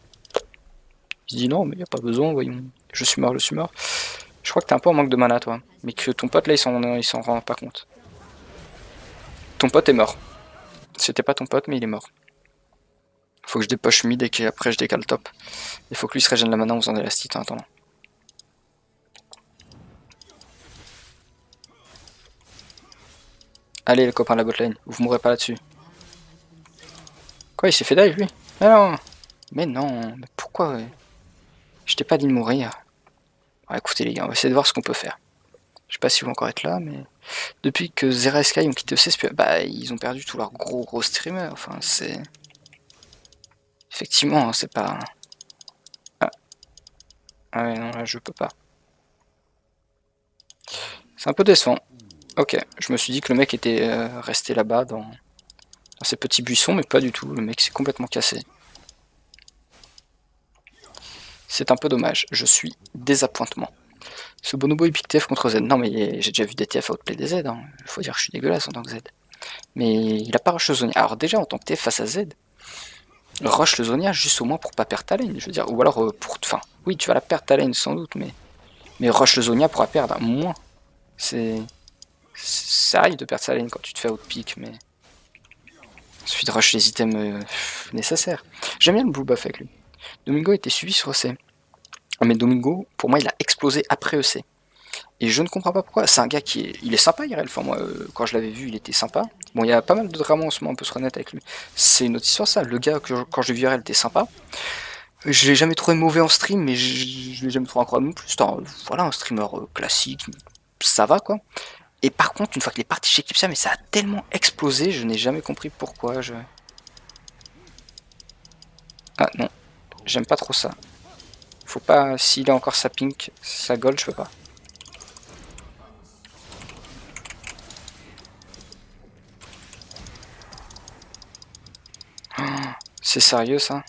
Il dit non, mais y a pas besoin, voyons. Je suis mort, je suis mort. Je crois que t'es un peu en manque de mana, toi. Mais que ton pote là, il s'en rend pas compte. Ton pote est mort. C'était pas ton pote, mais il est mort. Faut que je dépoche mid et qu'après je décale top. Il faut que lui se régène la mana en faisant des lastite en attendant. Allez les copains de la botlane, vous mourrez pas là-dessus. Quoi, il s'est fait dive lui? Mais non. Mais non, mais pourquoi je t'ai pas dit de mourir. Ouais, écoutez les gars, on va essayer de voir ce qu'on peut faire. Je sais pas s'ils vont encore être là, mais... Depuis que Zera et Sky ont quitté EC, bah ils ont perdu tous leurs gros streamers, enfin c'est... Effectivement, hein, c'est pas... Ah ouais, non, là je peux pas. C'est un peu décevant. Ok, je me suis dit que le mec était resté là-bas dans ces petits buissons, mais pas du tout, le mec s'est complètement cassé. C'est un peu dommage, je suis désappointement. Ce bonobo il pique TF contre Z. Non mais j'ai déjà vu des TF outplay des Z, hein. Faut dire que je suis dégueulasse en tant que Z. Mais il a pas rush le Zonia. Alors déjà en tant que TF face à Z, rush le Zonia juste au moins pour pas perdre ta lane, je veux dire. Ou alors pour... Enfin, oui tu vas la perdre ta lane sans doute, mais... Mais rush le Zonia pourra perdre moins. Ça arrive de perdre sa lane quand tu te fais outpick, mais il suffit de rush les items nécessaires. J'aime bien le blue buff avec lui. Domingo était suivi sur EC. Mais Domingo, pour moi, il a explosé après EC. Et je ne comprends pas pourquoi. C'est un gars il est sympa, IRL. Enfin, moi, quand je l'avais vu, il était sympa. Bon, il y a pas mal de drama en ce moment, on peut se remettre avec lui. C'est une autre histoire, ça. Le gars, quand je l'ai vu IRL, était sympa. Je l'ai jamais trouvé mauvais en stream, mais je l'ai jamais trouvé incroyable non plus. C'est voilà, un streamer classique. Ça va, quoi. Et par contre, une fois que les parties chez Kipsia, mais ça a tellement explosé, je n'ai jamais compris pourquoi. Ah non, j'aime pas trop ça. Faut pas, s'il a encore sa pink, sa gold, je peux pas. Oh, c'est sérieux ça?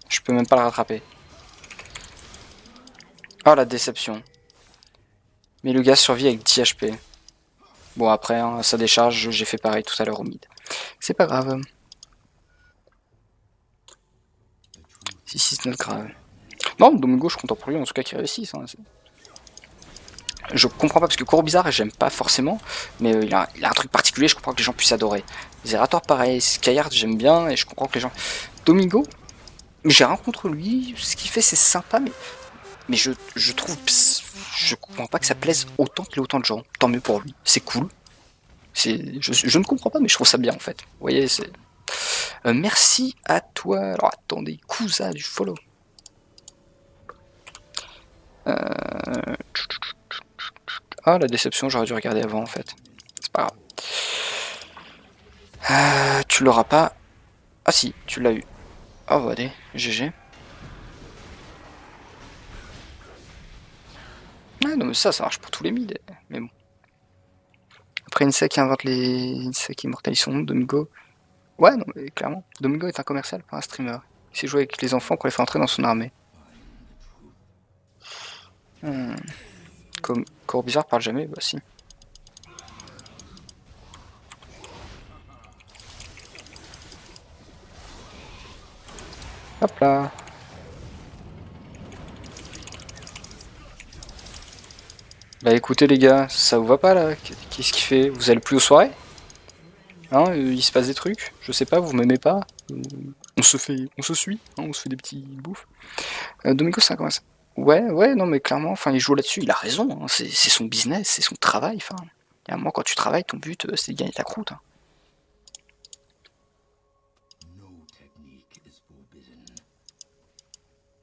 Je peux même pas le rattraper. Oh la déception. Mais le gars survit avec 10 HP. Bon après, hein, sa décharge, j'ai fait pareil tout à l'heure au mid. C'est pas grave. Si, c'est notre grave. Non, Domingo, je suis content pour lui, en tout cas qu'il réussisse. Hein. Je comprends pas, parce que Corobizarre, j'aime pas forcément, mais il a un truc particulier, je comprends que les gens puissent adorer. Zerator, pareil, Skyheart, j'aime bien, et je comprends que les gens... Domingo, j'ai rien contre lui, ce qu'il fait, c'est sympa, mais je trouve... Je comprends pas que ça plaise autant qu'il y ait autant de gens. Tant mieux pour lui, c'est cool. Je ne comprends pas, mais je trouve ça bien, en fait. Vous voyez, c'est... merci à toi. Alors, attendez, Kusa du follow. Ah, la déception, j'aurais dû regarder avant, en fait. C'est pas grave. Tu l'auras pas. Ah si, tu l'as eu. Ah bah allez, GG. Ah non mais ça marche pour tous les mids. Mais bon. Après Insec qui invente les Insec immortalisent son nom, Domingo. Ouais non mais clairement. Domingo est un commercial, pas un streamer. Il sait jouer avec les enfants qu'on les fait entrer dans son armée. Comme Corobizarre parle jamais, bah si. Hop là. Bah écoutez les gars, ça vous va pas là? Qu'est-ce qu'il fait? Vous allez plus aux soirées? Hein, il se passe des trucs? Je sais pas, vous m'aimez pas? On se suit, hein, on se fait des petits bouffes. Domingo c'est un commercial. Ouais, non mais clairement, enfin il joue là-dessus, il a raison, hein, c'est son business, c'est son travail, enfin. Et à moi quand tu travailles, ton but c'est de gagner ta croûte. Hein.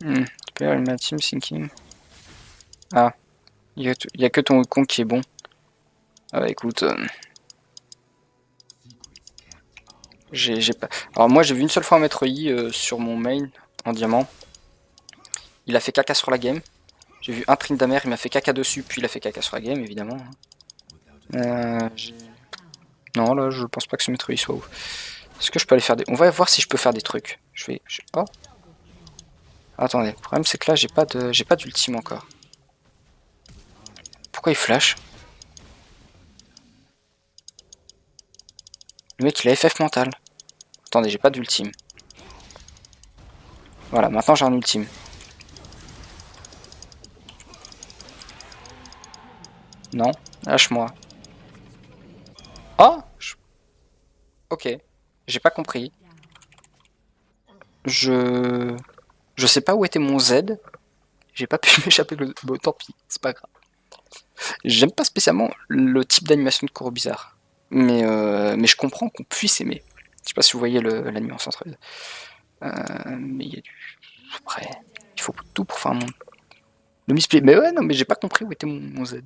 Tu peux aller ma team thinking. Ah, il y a que ton compte qui est bon. Ah bah écoute, j'ai pas. Alors moi j'ai vu une seule fois un maître Yi sur mon main en diamant. Il a fait caca sur la game. J'ai vu un Tryndamere, il m'a fait caca dessus, puis il a fait caca sur la game évidemment. Non là je pense pas que ce maître Yi soit ouf. Est-ce que je peux aller faire des... On va voir si je peux faire des trucs. Oh. Attendez, le problème c'est que là j'ai pas d'ultime encore. Pourquoi il flash? Le mec il a FF mental. Attendez, j'ai pas d'ultime. Voilà, maintenant j'ai un ultime. Non, lâche-moi. Oh Ok, j'ai pas compris. Je sais pas où était mon Z. J'ai pas pu m'échapper le... Bon, tant pis, c'est pas grave. J'aime pas spécialement le type d'animation de Corobizarre. Mais je comprends qu'on puisse aimer. Je sais pas si vous voyez la nuance entre eux. Mais il y a du... Après, il faut tout pour faire un monde. Le misplay. Mais ouais, non, mais j'ai pas compris où était mon Z.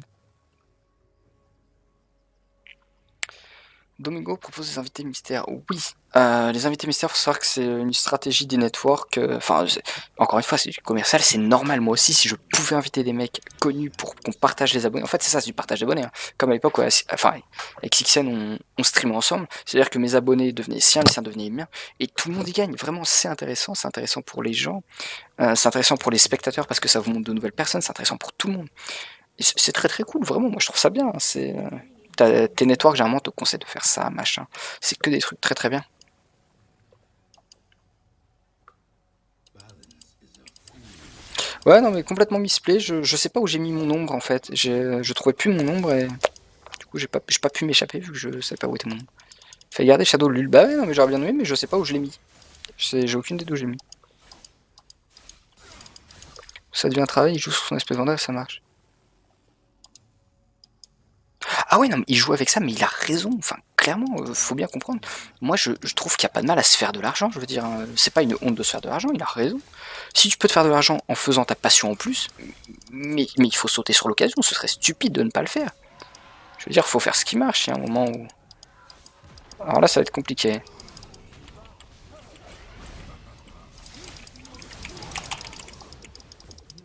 Domingo propose des invités mystères. Oui, les invités mystères, faut savoir que c'est une stratégie des networks. Enfin, encore une fois, c'est du commercial, c'est normal. Moi aussi, si je pouvais inviter des mecs connus pour qu'on partage les abonnés. En fait, c'est ça, c'est du partage d'abonnés. Hein. Comme à l'époque, enfin, avec Xixen, on streamait ensemble. C'est-à-dire que mes abonnés devenaient siens, les siens devenaient les miens. Et tout le monde y gagne. Vraiment, c'est intéressant. C'est intéressant pour les gens. C'est intéressant pour les spectateurs parce que ça vous montre de nouvelles personnes. C'est intéressant pour tout le monde. C'est très très cool, vraiment. Moi, je trouve ça bien. C'est. Tes networks, généralement, te conseillent de faire ça, machin. C'est que des trucs très très bien. Ouais, non, mais complètement misplay. Je sais pas où j'ai mis mon ombre en fait. Je trouvais plus mon ombre et du coup, j'ai pas pu m'échapper vu que je sais pas où était mon ombre. Fais garder Shadow Lul. Bah ouais, non, mais j'aurais bien aimé, mais je sais pas où je l'ai mis. J'ai aucune idée d'où j'ai mis. Ça devient un travail, il joue sur son espèce vandale, ça marche. Ah ouais, non, mais il joue avec ça, mais il a raison. Enfin, clairement, faut bien comprendre. Moi, je trouve qu'il n'y a pas de mal à se faire de l'argent. Je veux dire, c'est pas une honte de se faire de l'argent, il a raison. Si tu peux te faire de l'argent en faisant ta passion en plus, mais il faut sauter sur l'occasion, ce serait stupide de ne pas le faire. Je veux dire, faut faire ce qui marche. Il y a un moment où. Alors là, ça va être compliqué.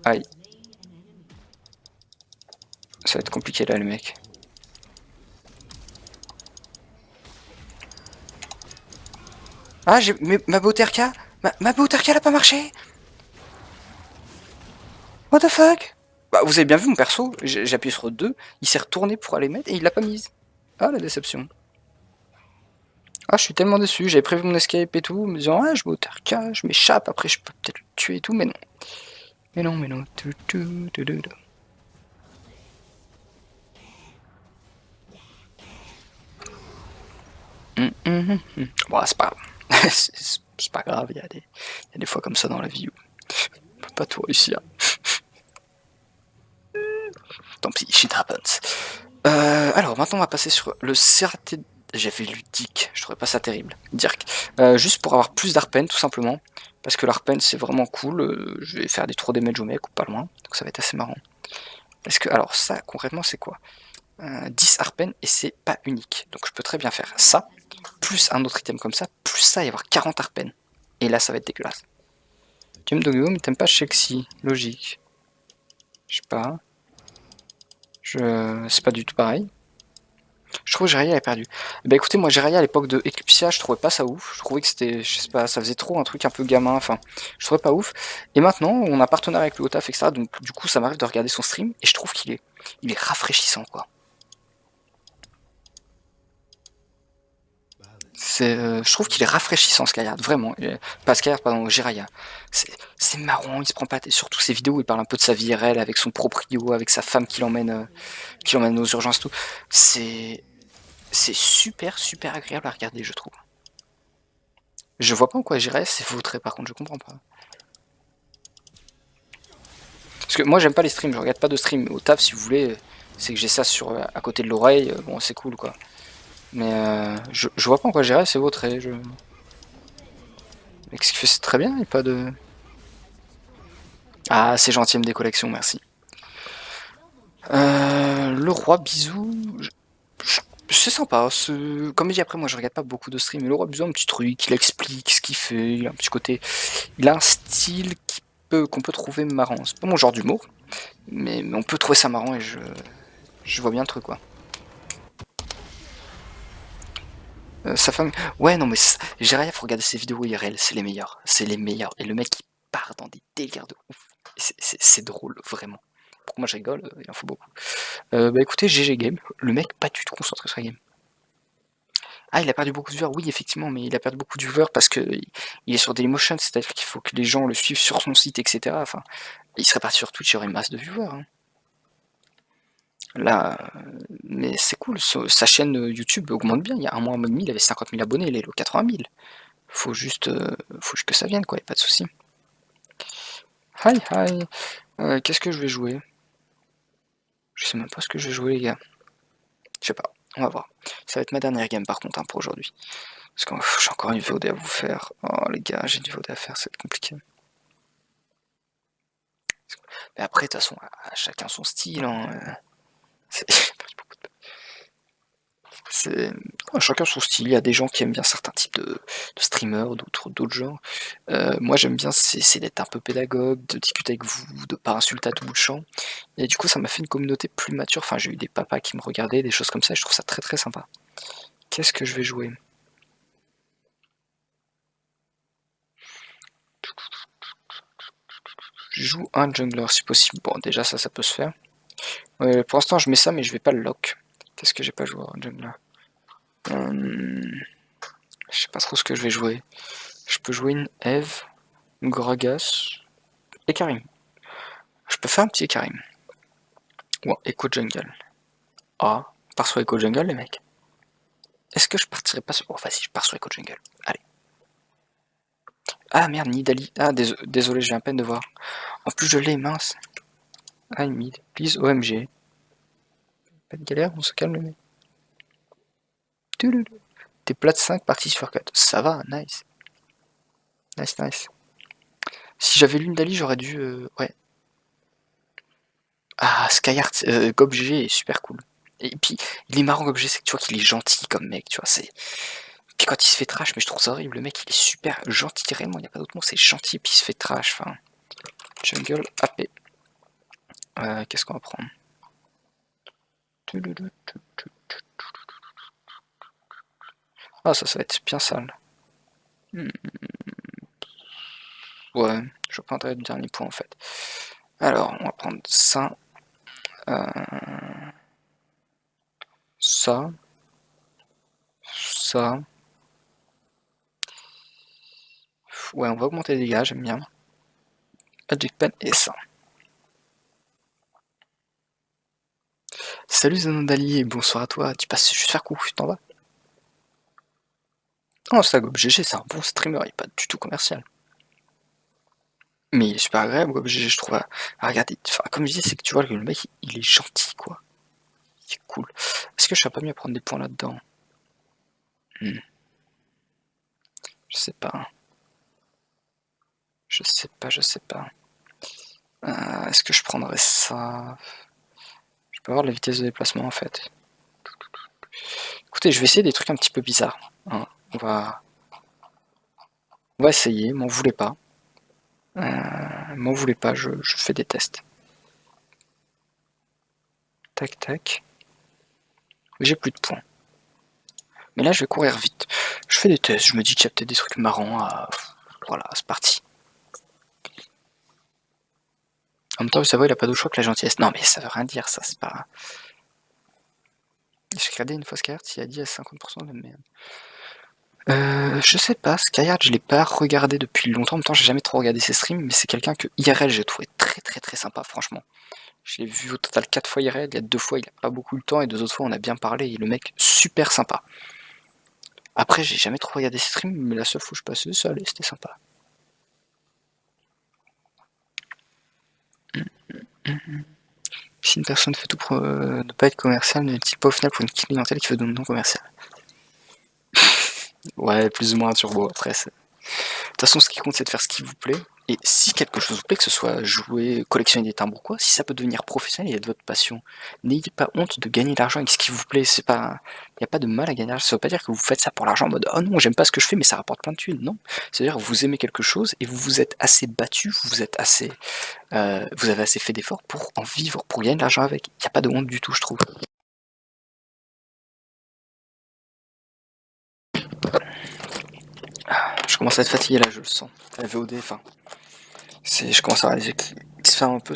Aïe. Ça va être compliqué là, le mec. Ah, ma Bauterka ma Bauterka, elle a pas marché. What the fuck? Bah, vous avez bien vu mon perso, j'ai appuyé sur 2, il s'est retourné pour aller mettre et il l'a pas mise. Ah, la déception. Ah, je suis tellement déçu, j'avais prévu mon escape et tout, me disant, ah, je vais au Terka, je m'échappe, après je peux peut-être le tuer et tout, mais non. Mais non, mais non. Bon, c'est pas grave. C'est pas grave, il y a des fois comme ça dans la vie où on peut pas tout réussir. Tant pis, shit happens. Alors, maintenant on va passer sur le CRT. J'avais lu Dick, je trouvais pas ça terrible. Dirk. Juste pour avoir plus d'arpen, tout simplement. Parce que l'arpen c'est vraiment cool. Je vais faire des tours damage au mec ou pas loin. Donc ça va être assez marrant. Est-ce que. Alors, ça, concrètement, c'est quoi 10 arpen et c'est pas unique. Donc je peux très bien faire ça, plus un autre item comme ça, plus ça et avoir 40 arpen. Et là, ça va être dégueulasse. Tu aimes Doggo, mais t'aimes pas Shexy. Logique. Je sais pas. C'est pas du tout pareil. Je trouve que Jiraiya est perdu. Bah écoutez, moi Jiraiya à l'époque de Eclipsia, je trouvais pas ça ouf. Je trouvais que c'était, je sais pas, ça faisait trop un truc un peu gamin, enfin, je trouvais pas ouf. Et maintenant, on a partenariat avec le Otaf, etc. Donc du coup, ça m'arrive de regarder son stream et je trouve il est rafraîchissant, quoi. Je trouve qu'il est rafraîchissant, Skyard, vraiment. Pas Skyard, pardon, Jiraiya. C'est marrant, il se prend pas. Et surtout ses vidéos, il parle un peu de sa vie RL avec son proprio, avec sa femme qui l'emmène aux urgences, tout. C'est super, super agréable à regarder, je trouve. Je vois pas en quoi Jiraiya c'est vautré, par contre, je comprends pas. Parce que moi, j'aime pas les streams, je regarde pas de stream. Au taf, si vous voulez, c'est que j'ai ça à côté de l'oreille, bon, c'est cool, quoi. Mais je vois pas en quoi Jiraiya c'est vautré. Mais qu'est-ce qu'il fait, c'est très bien, il n'y a pas de. Ah, c'est gentil, MD Collection, merci. Le roi bisou. C'est sympa. Comme je dis après, moi je regarde pas beaucoup de streams, mais le roi bisou a un petit truc, il explique ce qu'il fait, il a un petit côté. Il a un style qu'on peut trouver marrant. C'est pas mon genre d'humour, mais on peut trouver ça marrant et je vois bien le truc, quoi. Sa femme. Ouais, non, mais Jiraiya, faut regarder ses vidéos IRL, c'est les meilleurs. C'est les meilleurs. Et le mec, il part dans des délires de ouf. C'est drôle, vraiment. Pour moi, je rigole, il en faut beaucoup. Bah écoutez, GG Game, le mec pas du tout concentré sur la game. Ah, il a perdu beaucoup de viewers, oui, effectivement, mais il a perdu beaucoup de viewers parce que il est sur Dailymotion, c'est-à-dire qu'il faut que les gens le suivent sur son site, etc. Enfin, il serait parti sur Twitch, il y aurait une masse de viewers. Hein. Là, mais c'est cool, sa chaîne YouTube augmente bien. Il y a un mois et demi, il avait 50 000 abonnés, il est au 80 000. Faut juste que ça vienne, quoi, y a pas de souci. Hi, hi. Qu'est-ce que je vais jouer? Je sais même pas ce que je vais jouer, les gars. Je sais pas, on va voir. Ça va être ma dernière game, par contre, hein, pour aujourd'hui. Parce que j'ai encore une VOD à vous faire. Oh, les gars, j'ai une VOD à faire, c'est compliqué. Mais après, de toute façon, chacun son style. Hein. Chacun son style. Il y a des gens qui aiment bien certains types de streamers, d'autres genres. Moi, j'aime bien, c'est d'être un peu pédagogue, de discuter avec vous, de pas insulter à tout bout de champ. Et du coup, ça m'a fait une communauté plus mature. Enfin, j'ai eu des papas qui me regardaient, des choses comme ça. Et je trouve ça très très sympa. Qu'est-ce que je vais jouer? Je joue un jungler si possible. Bon, déjà, ça peut se faire. Pour l'instant, je mets ça, mais je vais pas le lock. Qu'est-ce que j'ai pas joué en jungler? Je sais pas trop ce que je vais jouer. Je peux jouer une Eve, une Gragas et Karim. Je peux faire un petit Karim. Ou Echo Jungle. Ah, on part sur Echo Jungle, les mecs. Est-ce que je partirais pas sur... Oh, vas-y, je pars sur Echo Jungle. Allez. Ah, merde, Nidali. Ah, désolé, je viens à peine de voir. En plus, je l'ai, mince. Ah, mid. Please, OMG. Pas de galère, on se calme, le mec. T'es plat de 5, partie sur 4. Ça va, nice. Nice, nice. Si j'avais lu Nidali, j'aurais dû... ouais. Ah, Skyheart, GobG est super cool. Et puis, il est marrant GobG, c'est que tu vois qu'il est gentil comme mec, tu vois, c'est... Puis quand il se fait trash, mais je trouve ça horrible, le mec il est super gentil, réellement, il n'y a pas d'autre mot, c'est gentil, puis il se fait trash, enfin... Jungle, AP. Qu'est-ce qu'on va prendre? Ah, ça va être bien sale. Ouais, je prendrai le dernier point en fait. Alors, on va prendre ça. Ça. Ça. Ouais, on va augmenter les dégâts, j'aime bien. Magic Pen et ça. Salut Zanondali, bonsoir à toi. Tu passes juste faire coucou, tu t'en vas? Oh, ça, GG, c'est un bon streamer, il est pas du tout commercial. Mais il est super agréable, GG, je trouve. À regarder, enfin, comme je dis, c'est que tu vois, le mec, il est gentil, quoi. Il est cool. Est-ce que je serais pas mieux à prendre des points là-dedans? Je sais pas. Je sais pas. Est-ce que je prendrais ça? Je peux avoir la vitesse de déplacement en fait. Écoutez, je vais essayer des trucs un petit peu bizarres. Hein. On va essayer, m'en voulez pas. M'en voulez pas, je fais des tests. Tac tac. J'ai plus de points. Mais là je vais courir vite. Je fais des tests, je me dis qu'il y a peut-être des trucs marrants à... Voilà, c'est parti. En même temps, ça va, il a pas d'autre choix que la gentillesse. Non mais ça veut rien dire ça, c'est pas... J'ai regardé une fois Skyheart, il a dit à 50% de merde. Je sais pas, Skyheart, je l'ai pas regardé depuis longtemps. En même temps, j'ai jamais trop regardé ses streams, mais c'est quelqu'un que IRL j'ai trouvé très sympa, franchement. Je l'ai vu au total 4 fois IRL, il y a 2 fois il a pas beaucoup le temps et 2 autres fois on a bien parlé et le mec super sympa. Après, j'ai jamais trop regardé ses streams, mais la seule fois où je passais, ça allait, c'était sympa. Si une personne fait tout pour ne pas être commercial, ne dit pas au final pour une clientèle qui veut de non commercial. Ouais, plus ou moins un turbo, après c'est... De toute façon, ce qui compte, c'est de faire ce qui vous plaît. Et si quelque chose vous plaît, que ce soit jouer, collectionner des timbres ou quoi, si ça peut devenir professionnel et être votre passion, n'ayez pas honte de gagner de l'argent avec ce qui vous plaît. C'est pas, il n'y a pas de mal à gagner de l'argent. Ça veut pas dire que vous faites ça pour l'argent en mode oh non, j'aime pas ce que je fais, mais ça rapporte plein de thunes. Non, c'est-à-dire que vous aimez quelque chose et vous vous êtes assez battu, vous êtes assez, vous avez assez fait d'efforts pour en vivre, pour gagner de l'argent avec. Il n'y a pas de honte du tout, je trouve. Je commence à être fatigué là, je le sens. La VOD, enfin. Je commence à réaliser qu'il se fait un peu.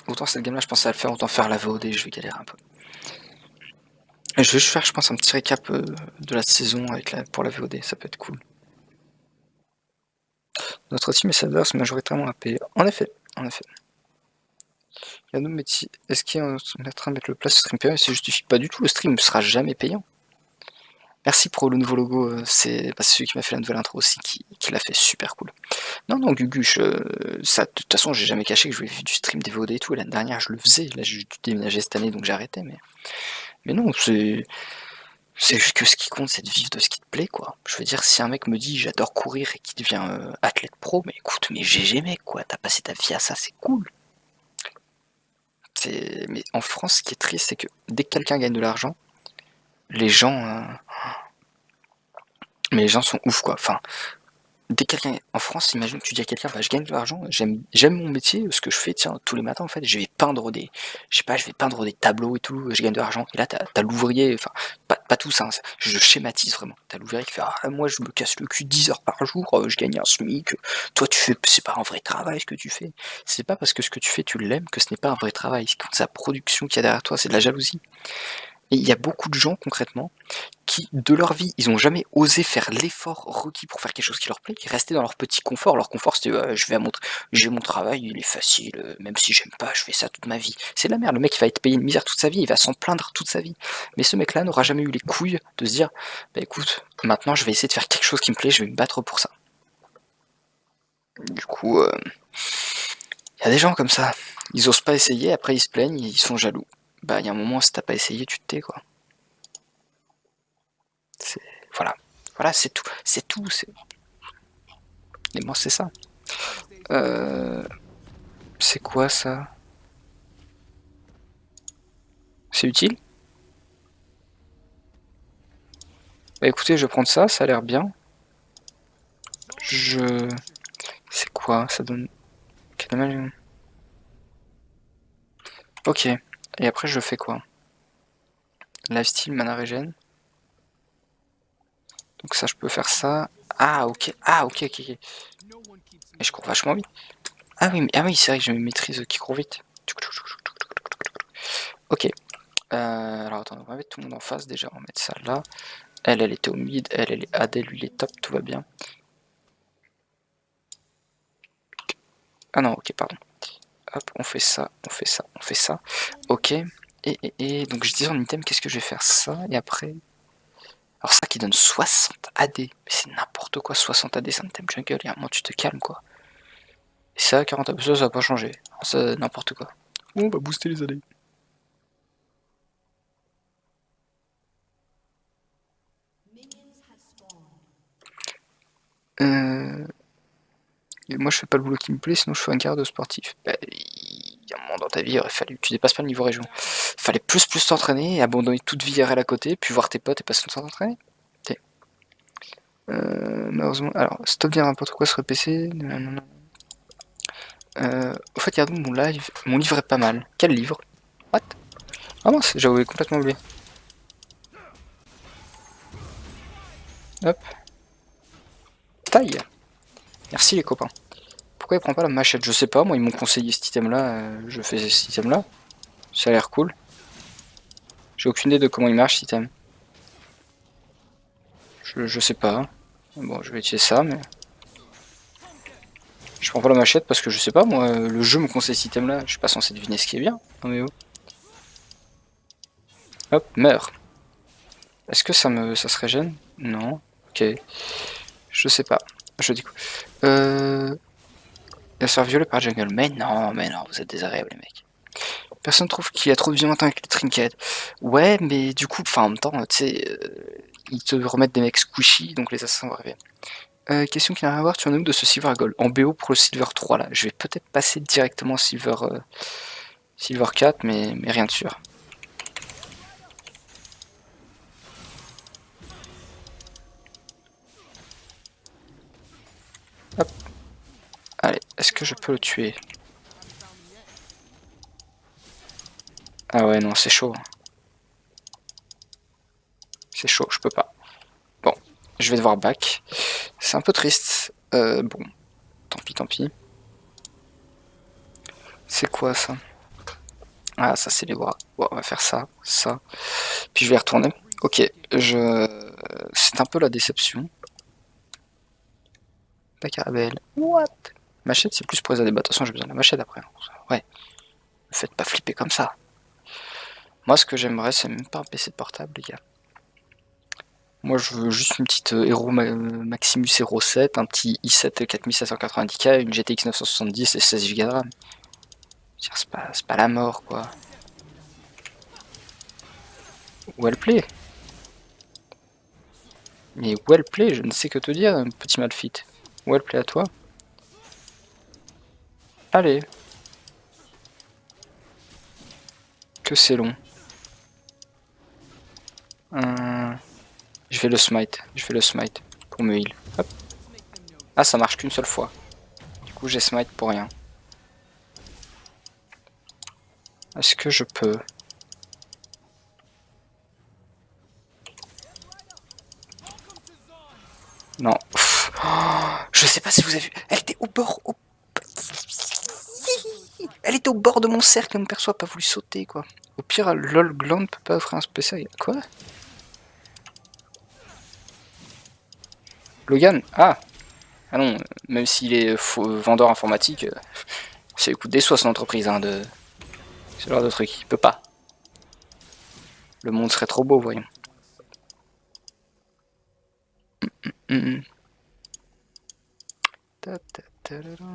Autant cette game là, je pensais à le faire, autant faire la VOD, je vais galérer un peu. Et je vais juste faire, je pense, un petit récap de la saison pour la VOD, ça peut être cool. Notre team est majoritairement AP. En effet, en effet. Il y a nos métiers. Est-ce qu'on est en train de mettre le place au stream payant? Ça justifie pas du tout, le stream ne sera jamais payant. Merci pour le nouveau logo, c'est celui qui m'a fait la nouvelle intro aussi, qui l'a fait super cool. Non, non, Guguche, ça, de toute façon, j'ai jamais caché que je voulais faire du stream des VOD et tout. L'année dernière, je le faisais. Là, j'ai dû déménager cette année, donc j'ai arrêté. Mais non, c'est juste que ce qui compte, c'est de vivre de ce qui te plaît, quoi. Je veux dire, si un mec me dit j'adore courir et qu'il devient athlète pro, mais écoute, mais GG mec, quoi. T'as passé ta vie à ça, c'est cool. Mais en France, ce qui est triste, c'est que dès que quelqu'un gagne de l'argent, les gens, mais les gens sont ouf, quoi. Enfin, dès que quelqu'un en France, imagine que tu dis à quelqu'un, bah, je gagne de l'argent, j'aime mon métier, ce que je fais, tiens, tous les matins en fait, je vais peindre des tableaux et tout, je gagne de l'argent. Et là, t'as l'ouvrier, enfin, pas tout ça, hein, je schématise vraiment. T'as l'ouvrier qui fait, ah, moi, je me casse le cul 10 heures par jour, je gagne un SMIC. Toi, c'est pas un vrai travail ce que tu fais. C'est pas parce que ce que tu fais, tu l'aimes que ce n'est pas un vrai travail. C'est sa production qu'il y a derrière toi, c'est de la jalousie. Et il y a beaucoup de gens concrètement qui, de leur vie, ils ont jamais osé faire l'effort requis pour faire quelque chose qui leur plaît, ils restaient dans leur petit confort. Leur confort, c'était j'ai mon travail, il est facile, même si j'aime pas, je fais ça toute ma vie. C'est de la merde, le mec il va être payé une misère toute sa vie, il va s'en plaindre toute sa vie. Mais ce mec-là n'aura jamais eu les couilles de se dire, bah écoute, maintenant je vais essayer de faire quelque chose qui me plaît, je vais me battre pour ça. Du coup, y a des gens comme ça, ils osent pas essayer, après ils se plaignent, ils sont jaloux. Bah y a un moment, si t'as pas essayé, tu te tais quoi. Voilà, voilà, c'est tout, c'est tout. Et moi, c'est ça. C'est quoi ça? C'est utile? Bah écoutez, je vais prendre ça, ça a l'air bien. C'est quoi? Ça donne... Ok. Et après, je fais quoi? Lifesteal, mana regen. Donc ça, je peux faire ça. Ah, ok. Ah, ok, ok, ok. Mais je cours vachement vite. Ah oui, c'est vrai que j'ai une maîtrise qui court vite. Ok. Alors attends, on va mettre tout le monde en face déjà. On va mettre ça là. Elle était au mid. Elle est AD, lui, il est top. Tout va bien. Ah non, ok, pardon. Hop, on fait ça, on fait ça, on fait ça. Ok. Et donc je disais en item, qu'est-ce que je vais faire? Ça, et après... Alors ça qui donne 60 AD. Mais c'est n'importe quoi, 60 AD, c'est un item jungle. Et à un moment, tu te calmes, quoi. Et ça, 40 AD, ça va pas changer. Ça, n'importe quoi. On va booster les AD. Et moi, je fais pas le boulot qui me plaît, sinon je fais un quart de sportif. Bah, il y a un moment dans ta vie, il aurait fallu... Tu dépasses pas le niveau région. Fallait plus t'entraîner, et abandonner toute vie RL à côté, puis voir tes potes et passer ton temps t'entraîner. Malheureusement, alors stop dire n'importe quoi sur le PC. Au fait, regardons mon live. Mon livre est pas mal. Quel livre? What? Ah mince, j'avais complètement oublié. Hop. Taille. Merci les copains. Pourquoi il prend pas la machette? Je sais pas, moi ils m'ont conseillé cet item là, je fais cet item là. Ça a l'air cool. J'ai aucune idée de comment il marche cet item. Je sais pas. Bon, je vais utiliser ça, mais... Je prends pas la machette parce que je sais pas, moi, le jeu me conseille cet item là, je suis pas censé deviner ce qui est bien. Non mais oh. Hop, meurs. Est-ce que ça se régène? Non. Ok. Je sais pas. Je dis quoi? Il va se faire violer par Jungle. Mais non, vous êtes désagréables les mecs. Personne trouve qu'il y a trop de violence avec les trinkets. Ouais, mais du coup, enfin en même temps, tu sais, ils te remettent des mecs squishy, donc les assassins vont arriver. Question qui n'a rien à voir, tu en es où de ce Silver Gold? En BO pour le Silver 3 là. Je vais peut-être passer directement Silver, Silver 4, mais rien de sûr. Hop. Allez, est-ce que je peux le tuer? Ah ouais, non, c'est chaud. C'est chaud, je peux pas. Bon, je vais devoir back. C'est un peu triste. Bon, tant pis. C'est quoi ça? Ah, ça c'est les bras. Bon, on va faire ça, ça. Puis je vais y retourner. Ok, c'est un peu la déception. La carabelle. What? Machette, c'est plus pour les AD. Bah, de toute façon, j'ai besoin de la machette après. Ouais. Ne faites pas flipper comme ça. Moi, ce que j'aimerais, c'est même pas un PC portable, les gars. Moi, je veux juste une petite Hero Maximus Hero 7, un petit i7 4790K, une GTX 970 et 16 Go de RAM. C'est pas la mort, quoi. Well play. Mais well play, je ne sais que te dire, petit Malfit. Well play à toi. Allez. Que c'est long. Je vais le smite pour me heal. Hop. Ah, ça marche qu'une seule fois. Du coup, j'ai smite pour rien. Est-ce que je peux... Non. Je sais pas si vous avez vu. Elle était au bord. Elle était au bord de mon cercle, mon perso a pas voulu sauter, quoi. Au pire, LOL Gland peut pas offrir un spécial. Quoi? Logan? Ah! Ah non, même s'il est vendeur informatique, ça lui coûte des sous à son entreprise, hein, de ce genre de truc. Il peut pas. Le monde serait trop beau, voyons. Ta, ta, ta, la, la.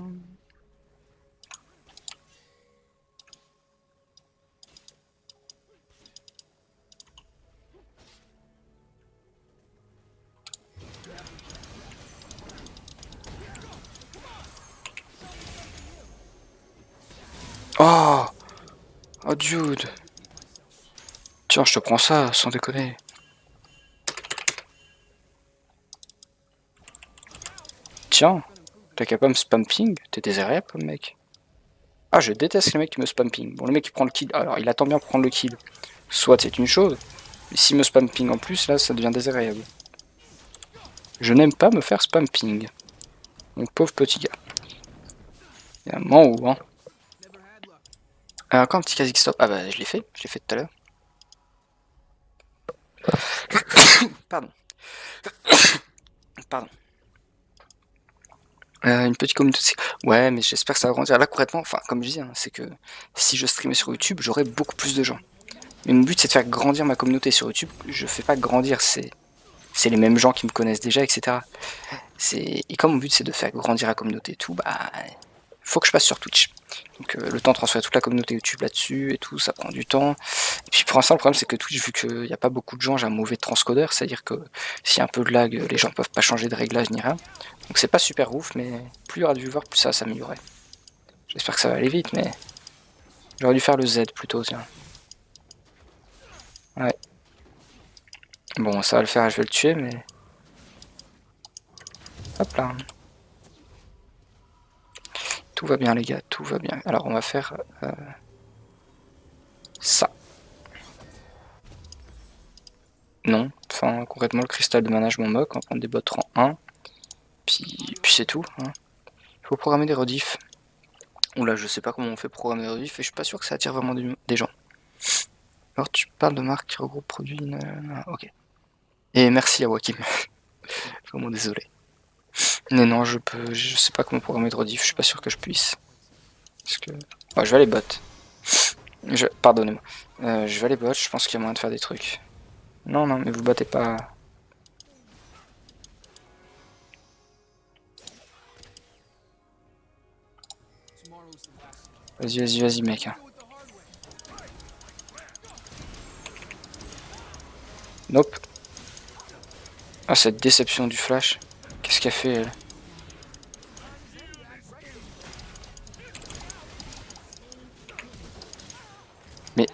Oh! Oh, dude! Tiens, je te prends ça, sans déconner. Tiens, t'as qu'à pas me spam ping? T'es désagréable comme mec. Ah, je déteste les mecs qui me spam ping. Bon, le mec qui prend le kill, alors il attend bien pour prendre le kill. Soit c'est une chose, mais s'il me spam ping en plus, là, ça devient désagréable. Je n'aime pas me faire spam ping. Mon pauvre petit gars. Il y a un moment où, hein. Encore un petit Kha'Zix stop. Ah bah, je l'ai fait tout à l'heure. Pardon. Pardon. Une petite communauté. Ouais, mais j'espère que ça va grandir. Là, concrètement, enfin, comme je dis, hein, c'est que si je streamais sur YouTube, j'aurais beaucoup plus de gens. Mais mon but, c'est de faire grandir ma communauté sur YouTube. Je fais pas grandir, c'est les mêmes gens qui me connaissent déjà, etc. Et comme mon but, c'est de faire grandir la communauté et tout, bah, faut que je passe sur Twitch. Donc le temps de transférer toute la communauté YouTube là-dessus et tout, ça prend du temps. Et puis pour l'instant, le problème, c'est que Twitch, vu qu'il n'y a pas beaucoup de gens, j'ai un mauvais transcodeur, c'est-à-dire que s'il y a un peu de lag, les gens peuvent pas changer de réglage ni rien. Donc c'est pas super ouf, mais plus il y aura de viewers, plus ça va s'améliorer. J'espère que ça va aller vite, mais j'aurais dû faire le Z plutôt, tiens. Ouais. Bon, ça va le faire, je vais le tuer, mais... Hop là. Tout va bien, les gars, tout va bien. Alors, on va faire... ça. Non, enfin, concrètement, le cristal de mana, je m'en moque. On va prendre des bottes rang 1. Puis c'est tout. Hein. Il faut programmer des rediffs. Oula, je sais pas comment on fait programmer des rediffs, et je suis pas sûr que ça attire vraiment des gens. Alors, tu parles de marque qui regroupe produits... ok. Et merci à Wakim. Vraiment désolé. Mais non, je sais pas comment programmer de rediff, je suis pas sûr que je puisse. Parce que... Ouais, je vais aller bot. Pardonnez-moi. Je vais aller bot, je pense qu'il y a moyen de faire des trucs. Non, non, mais vous battez pas. Vas-y, vas-y, vas-y, mec. Nope. Ah, cette déception du flash. Qu'est-ce qu'elle fait, elle? Mais...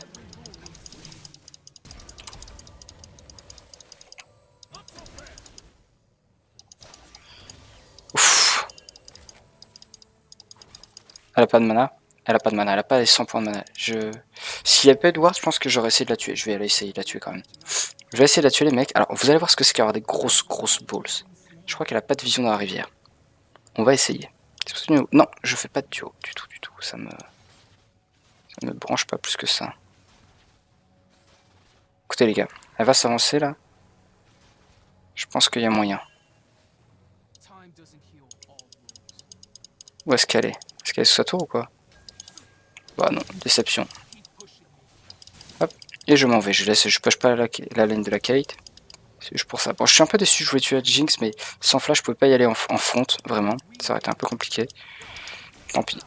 Ouf. Elle a pas de mana. Elle a pas de mana, elle a pas les 100 points de mana. S'il y avait pas Edward, je pense que j'aurais essayé de la tuer. Je vais aller essayer de la tuer quand même. Je vais essayer de la tuer, les mecs. Alors, vous allez voir ce que c'est qu'avoir des grosses balls. Je crois qu'elle a pas de vision dans la rivière. On va essayer. Non, je fais pas de duo. Du tout, du tout. Ça me branche pas plus que ça. Écoutez, les gars. Elle va s'avancer, là. Je pense qu'il y a moyen. Où est-ce qu'elle est? Est-ce qu'elle est sous sa tour ou quoi? Bah non, déception. Hop, et je m'en vais. Je push pas la laine de la Kate. C'est juste pour ça. Bon, je suis un peu déçu, je voulais tuer la Jinx, mais sans flash, je pouvais pas y aller en front, vraiment. Ça aurait été un peu compliqué. Tant pis.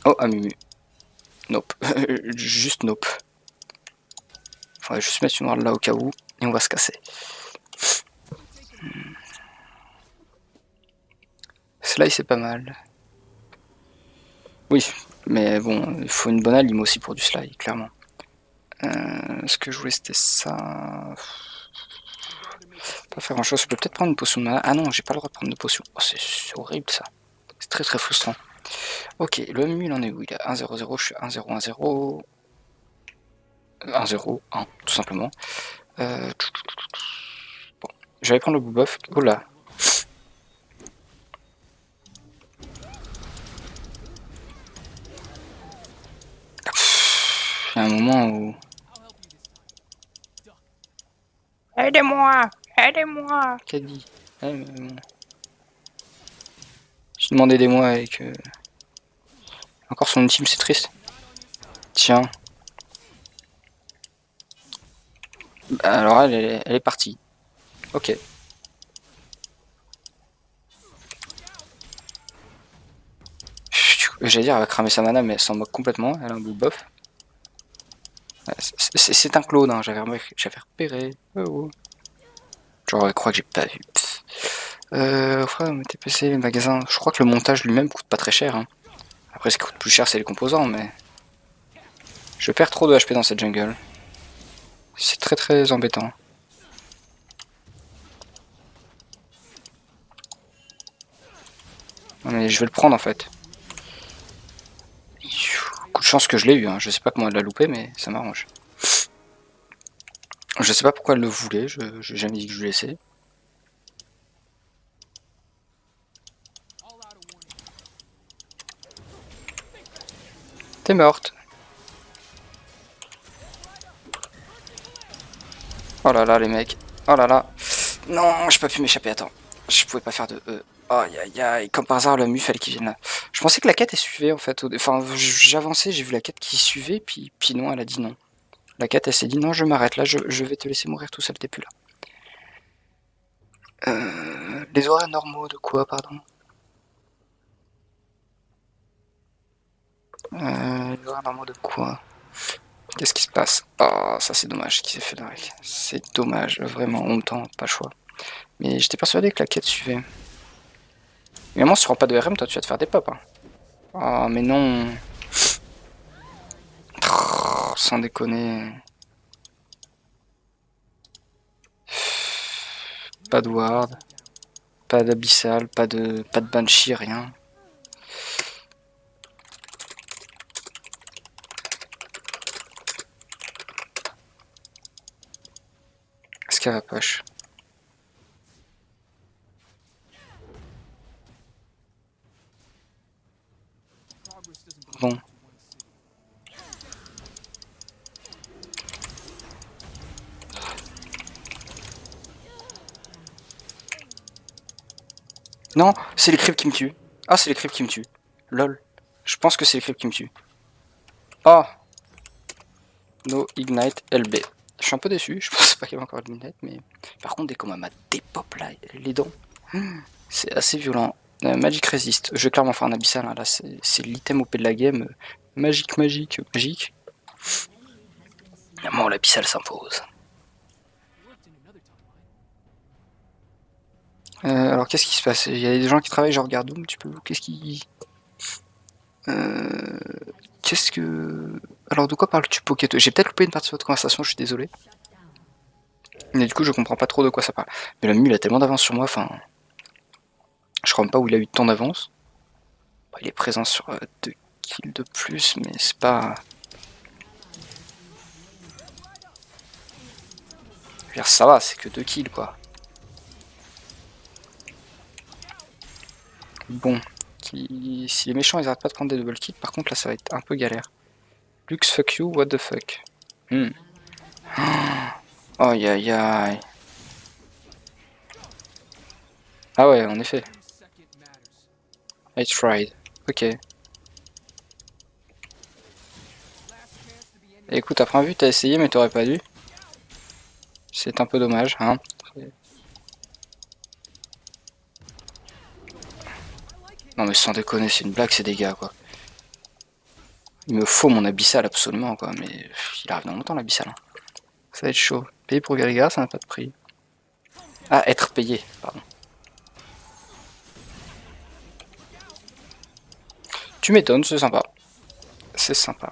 Oh, Amumu. Nope. Juste nope. Faudrait juste mettre une ward là au cas où, et on va se casser. Slice c'est pas mal. Oui, mais bon, il faut une bonne alim aussi pour du slide, clairement. Ce que je voulais c'était ça. Pas faire grand chose, je peux peut-être prendre une potion de mana. Ah non, j'ai pas le droit de prendre de potion. Oh, c'est horrible ça. C'est très très frustrant. Ok, le mu il en est où? Il est à 1-0-0, je suis à 1-0-1-0. 1-0-1, tout simplement. Bon, je vais aller prendre le buff. Oh là. Il y a un moment où... Aidez-moi! Aidez-moi! Qu'a dit? Ouais, mais bon. J'ai demandé des mois avec... Encore son ultime, c'est triste. Tiens. Bah, alors elle est partie. Ok. J'allais dire, elle va cramer sa mana, mais elle s'en moque complètement. Elle a un blue buff. C'est un clone, hein. J'avais repéré. Oh. Genre, elle croit que j'ai pas vu. TPC, les magasins. Je crois que le montage lui-même coûte pas très cher. Hein. Après, ce qui coûte plus cher, c'est les composants, mais... Je perds trop de HP dans cette jungle. C'est très très embêtant. Non, mais je vais le prendre en fait. Coup de chance que je l'ai eu, hein. Je sais pas comment elle l'a loupé, mais ça m'arrange. Je sais pas pourquoi elle le voulait, j'ai jamais dit que je lui laissais. T'es morte. Oh là là les mecs. Oh là là. Non, j'ai pas pu m'échapper, attends. Je pouvais pas faire de E. Aïe aïe aïe, comme par hasard le mu fallait qu'il vienne là. Je pensais que la quête elle suivait en fait. Enfin j'avançais, j'ai vu la quête qui suivait, puis non, elle a dit non. La quête elle s'est dit non, je m'arrête là, je vais te laisser mourir tout seul, t'es plus là. Les horaires normaux de quoi, pardon? Les horaires normaux de quoi? Qu'est-ce qui se passe? Oh, ça c'est dommage qu'il s'est fait Darek. C'est dommage, vraiment, en même temps, pas le choix. Mais j'étais persuadé que la quête suivait. Évidemment, si tu prends pas de RM, toi tu vas te faire des pop. Hein. Oh, mais non. Sans déconner. Pas de ward. Pas d'abyssal, pas de banshee, rien. Est-ce qu'elle va push? Bon. Non, c'est les creeps qui me tuent. Ah, c'est les creeps qui me tuent. Lol. Je pense que c'est les creeps qui me tuent. Ah. No Ignite LB. Je suis un peu déçu, je pensais pas qu'il y avait encore de Ignite, mais... Par contre, dès qu'on m'a dépop là, les dents, c'est assez violent. Magic Resist, je vais clairement faire un abyssal, hein. Là c'est l'item OP de la game. Magique. Moi, l'abyssal s'impose. Alors qu'est-ce qui se passe? Il y a des gens qui travaillent genre Gardoum, tu peux... Qu'est-ce qui... Qu'est-ce que... Alors de quoi parles-tu, Poketo? J'ai peut-être loupé une partie de votre conversation, je suis désolé. Mais du coup je comprends pas trop de quoi ça parle. Mais le mu il a tellement d'avance sur moi, enfin... Je crois même pas où il a eu tant d'avance. Il est présent sur 2 kills de plus, mais c'est pas... Je veux dire, ça va, c'est que 2 kills quoi. Bon, si les méchants ils arrêtent pas de prendre des double kills, par contre là ça va être un peu galère. Lux fuck you, what the fuck. Aïe aïe aïe. Ah ouais, en effet. I tried. Ok. Écoute, à première vue, t'as essayé, mais t'aurais pas dû. C'est un peu dommage, hein. Non mais sans déconner, c'est une blague ces dégâts, quoi. Il me faut mon abyssal absolument, quoi. Mais il arrive dans longtemps, l'abyssal. Hein. Ça va être chaud. Payer pour Gariga, ça n'a pas de prix. Ah, être payé, pardon. Tu m'étonnes, c'est sympa. C'est sympa.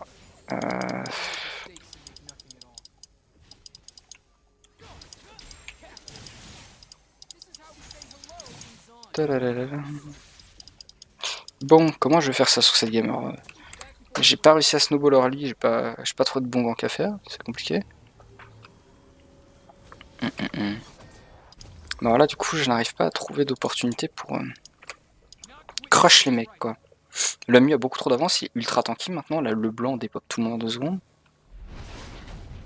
Bon, comment je vais faire ça sur cette gamer? J'ai pas réussi à snowball early, j'ai pas trop de bons ganks à faire, c'est compliqué. Alors là, du coup, je n'arrive pas à trouver d'opportunité pour crush les mecs, quoi. Le mu a beaucoup trop d'avance, il est ultra tanky maintenant, là, le blanc dépop tout le monde en 2 secondes.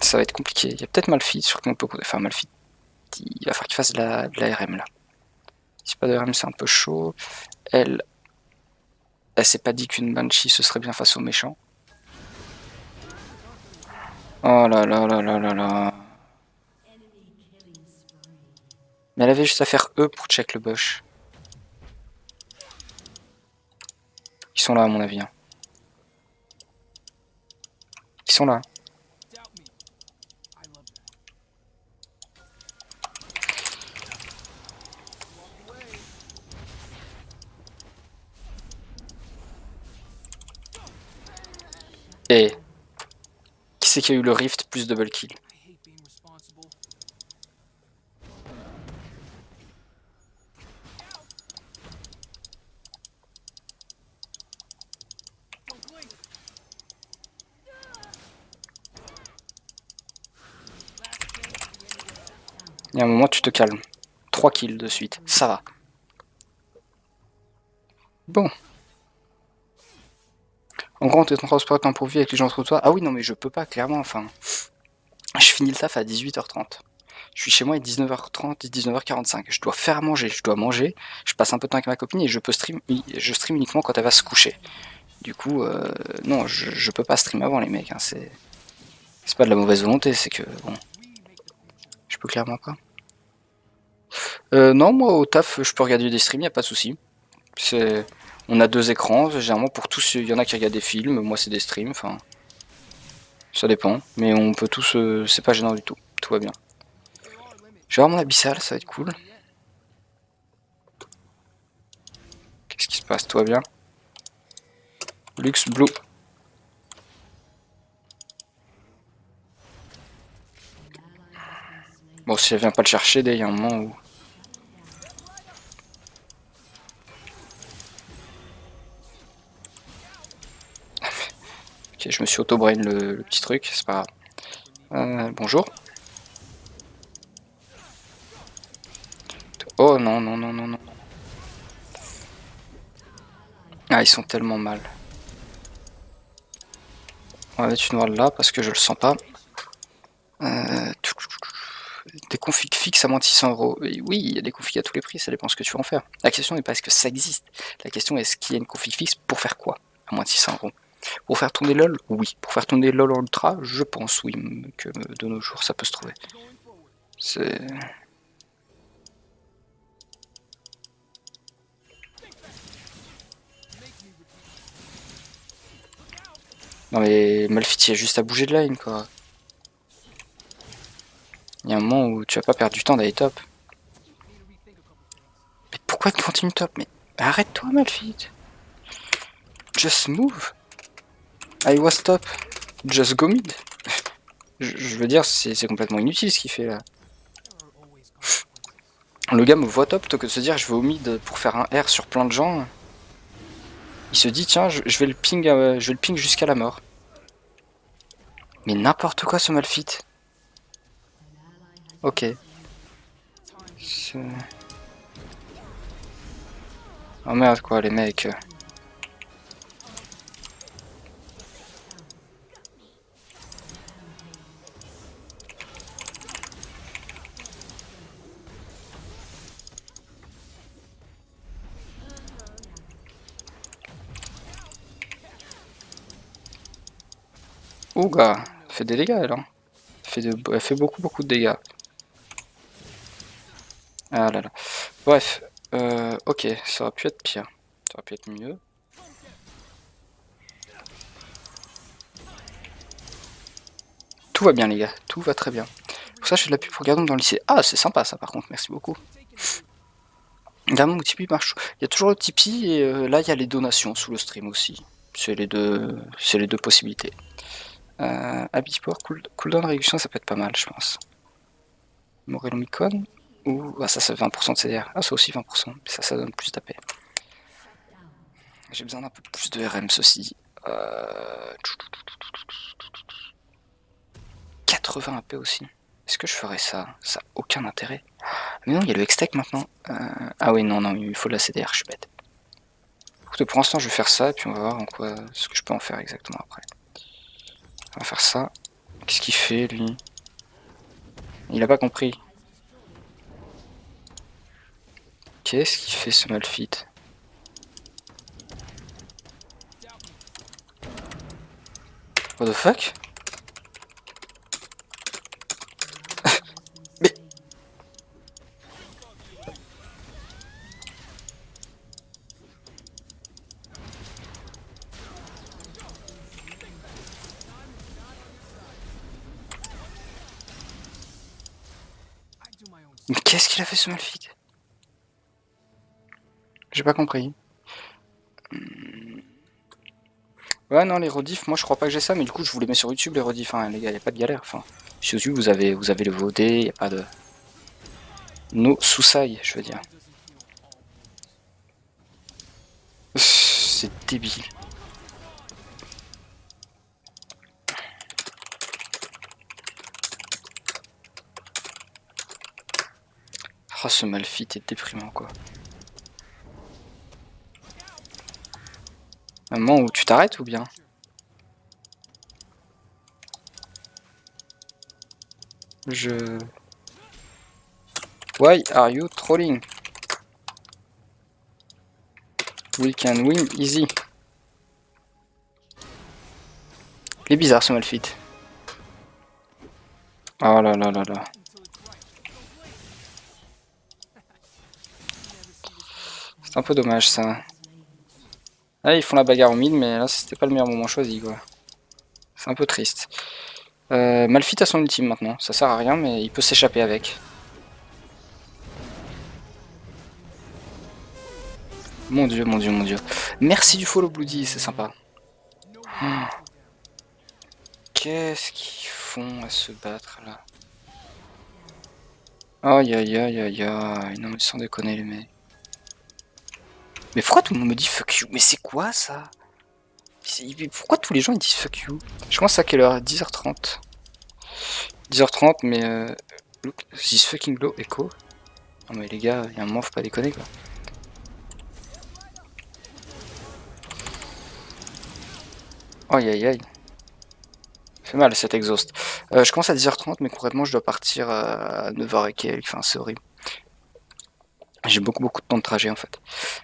Ça va être compliqué. Il y a peut-être Malphite sur qui on peut... Enfin, Malphite, il va falloir qu'il fasse de la RM, là. Si pas de RM, c'est un peu chaud. Elle s'est pas dit qu'une Banshee ce serait bien face aux méchants. Oh là là là là là là. Mais elle avait juste à faire E pour check le bush. Ils sont là à mon avis. Hein. Ils sont là. Et qui c'est qui a eu le rift plus double kill? Il y a un moment tu te calmes. 3 kills de suite, ça va. Bon. En gros, on t'est transport en pourvu avec les gens autour de toi. Ah oui, non mais je peux pas, clairement, enfin... Je finis le taf à 18h30. Je suis chez moi à 19h30 et 19h45. Je dois faire manger, je dois manger. Je passe un peu de temps avec ma copine et je stream uniquement quand elle va se coucher. Du coup, non, je peux pas stream avant les mecs. Hein, c'est pas de la mauvaise volonté, c'est que bon, je peux clairement pas. Non, moi au taf, je peux regarder des streams, y a pas de souci. On a 2 écrans. Généralement pour tous, il y en a qui regardent des films. Moi c'est des streams. Enfin, ça dépend. Mais on peut tous, c'est pas gênant du tout. Tout va bien. Je vais avoir mon abyssal, ça va être cool. Qu'est-ce qui se passe? Tout va bien? Lux Blue. Bon, si elle vient pas le chercher, dès il y a un moment où... Ok, je me suis auto-brain le petit truc, c'est pas grave. Bonjour. Oh non, non, non, non, non. Ah, ils sont tellement mal. On va mettre une wall là parce que je le sens pas. Des configs fixes à moins de 600 €. Et oui, il y a des configs à tous les prix, ça dépend ce que tu veux en faire. La question n'est pas est-ce que ça existe. La question est est-ce qu'il y a une config fixe pour faire quoi à moins de 600 €. Pour faire tourner LOL, oui. Pour faire tourner LOL en ultra, je pense, oui, que de nos jours ça peut se trouver. C'est... Non mais Malphite, il y a juste à bouger de line quoi. Il y a un moment où tu vas pas perdre du temps d'aller top. Mais pourquoi tu continues top? Mais arrête-toi Malphite. Just move. I was top. Just go mid. Je veux dire, c'est complètement inutile ce qu'il fait là. Le gars me voit top plutôt que de se dire je vais au mid pour faire un R sur plein de gens. Il se dit tiens je vais le ping jusqu'à la mort. Mais n'importe quoi ce Malphite. Ok. Oh merde quoi les mecs. Ouga, elle fait des dégâts elle hein. Elle fait beaucoup de dégâts. Ah là là. Bref, ok, ça aurait pu être pire. Ça aurait pu être mieux. Tout va bien les gars, tout va très bien. Pour ça je fais de la pub pour Gardon dans le lycée. Ah c'est sympa ça par contre, merci beaucoup. Gardon ou Tipeee marche. Il y a toujours le Tipeee et là il y a les donations sous le stream aussi. C'est les deux possibilités. Habit Power, cooldown réduction ça peut être pas mal je pense. Morelomicon ou... Ah ça c'est 20% de CDR. Ah c'est aussi 20%, mais ça donne plus d'AP. J'ai besoin d'un peu plus de RM ceci dit. 80 AP aussi. Est-ce que je ferais ça? Ça n'a aucun intérêt. Mais non, il y a le Hextech maintenant. Ah oui, non, il faut de la CDR, je suis bête. Écoute, pour l'instant, je vais faire ça, et puis on va voir en quoi ce que je peux en faire exactement après. On va faire ça. Qu'est-ce qu'il fait, lui? Il a pas compris. Qu'est-ce qu'il fait ce Malphite? What the fuck? Mais... Mais qu'est-ce qu'il a fait ce Malphite? J'ai pas compris. Ouais, non, les rediffs, moi je crois pas que j'ai ça, mais du coup je vous les mets sur YouTube, les rediffs, hein, les gars, y'a pas de galère. Enfin, sur YouTube vous avez le VOD, y'a pas de. No sousailles, je veux dire. C'est débile. Oh, ce Malphite est déprimant, quoi. Un moment où tu t'arrêtes ou bien? Why are you trolling? We can win easy. Il est bizarre ce Malphite. Oh là là là là. C'est un peu dommage ça. Là ils font la bagarre au mid, mais là c'était pas le meilleur moment choisi, quoi. C'est un peu triste. Malphite a son ultime maintenant, ça sert à rien, mais il peut s'échapper avec. Mon dieu, mon dieu, mon dieu. Merci du follow Bloody, c'est sympa. Qu'est-ce qu'ils font à se battre là? Aïe aïe aïe aïe aïe, non mais sans déconner les mecs. Mais pourquoi tout le monde me dit fuck you? Mais c'est quoi ça? Pourquoi tous les gens ils disent fuck you? Je commence à quelle heure? 10h30. 10h30, mais look, this fucking low echo. Non mais les gars, il y a un moment faut pas déconner, quoi. Aïe aïe aïe. Fait mal cet exhaust. Je commence à 10h30, mais concrètement je dois partir à 9h et quelques, enfin c'est horrible. J'ai beaucoup de temps de trajet en fait.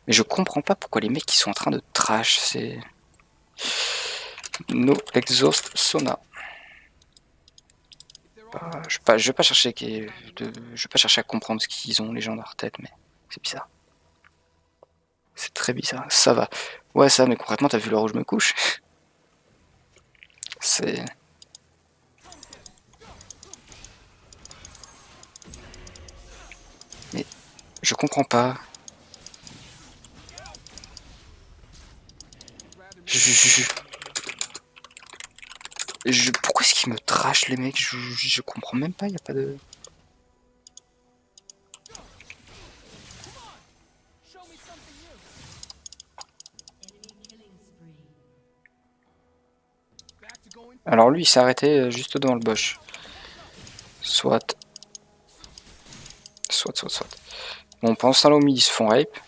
Mais je comprends pas pourquoi les mecs qui sont en train de trash, c'est... No exhaust sauna. Je vais pas chercher à comprendre ce qu'ils ont les gens dans leur tête, mais c'est bizarre. C'est très bizarre. Ça va. Ouais ça, mais concrètement t'as vu l'heure où je me couche? C'est... Mais je comprends pas. Pourquoi est-ce qu'ils me trashent les mecs? Je comprends même pas, y a pas de... Alors lui il s'est arrêté juste devant le boss. Soit. Bon, pendant ce temps-là au mid ils se font rape.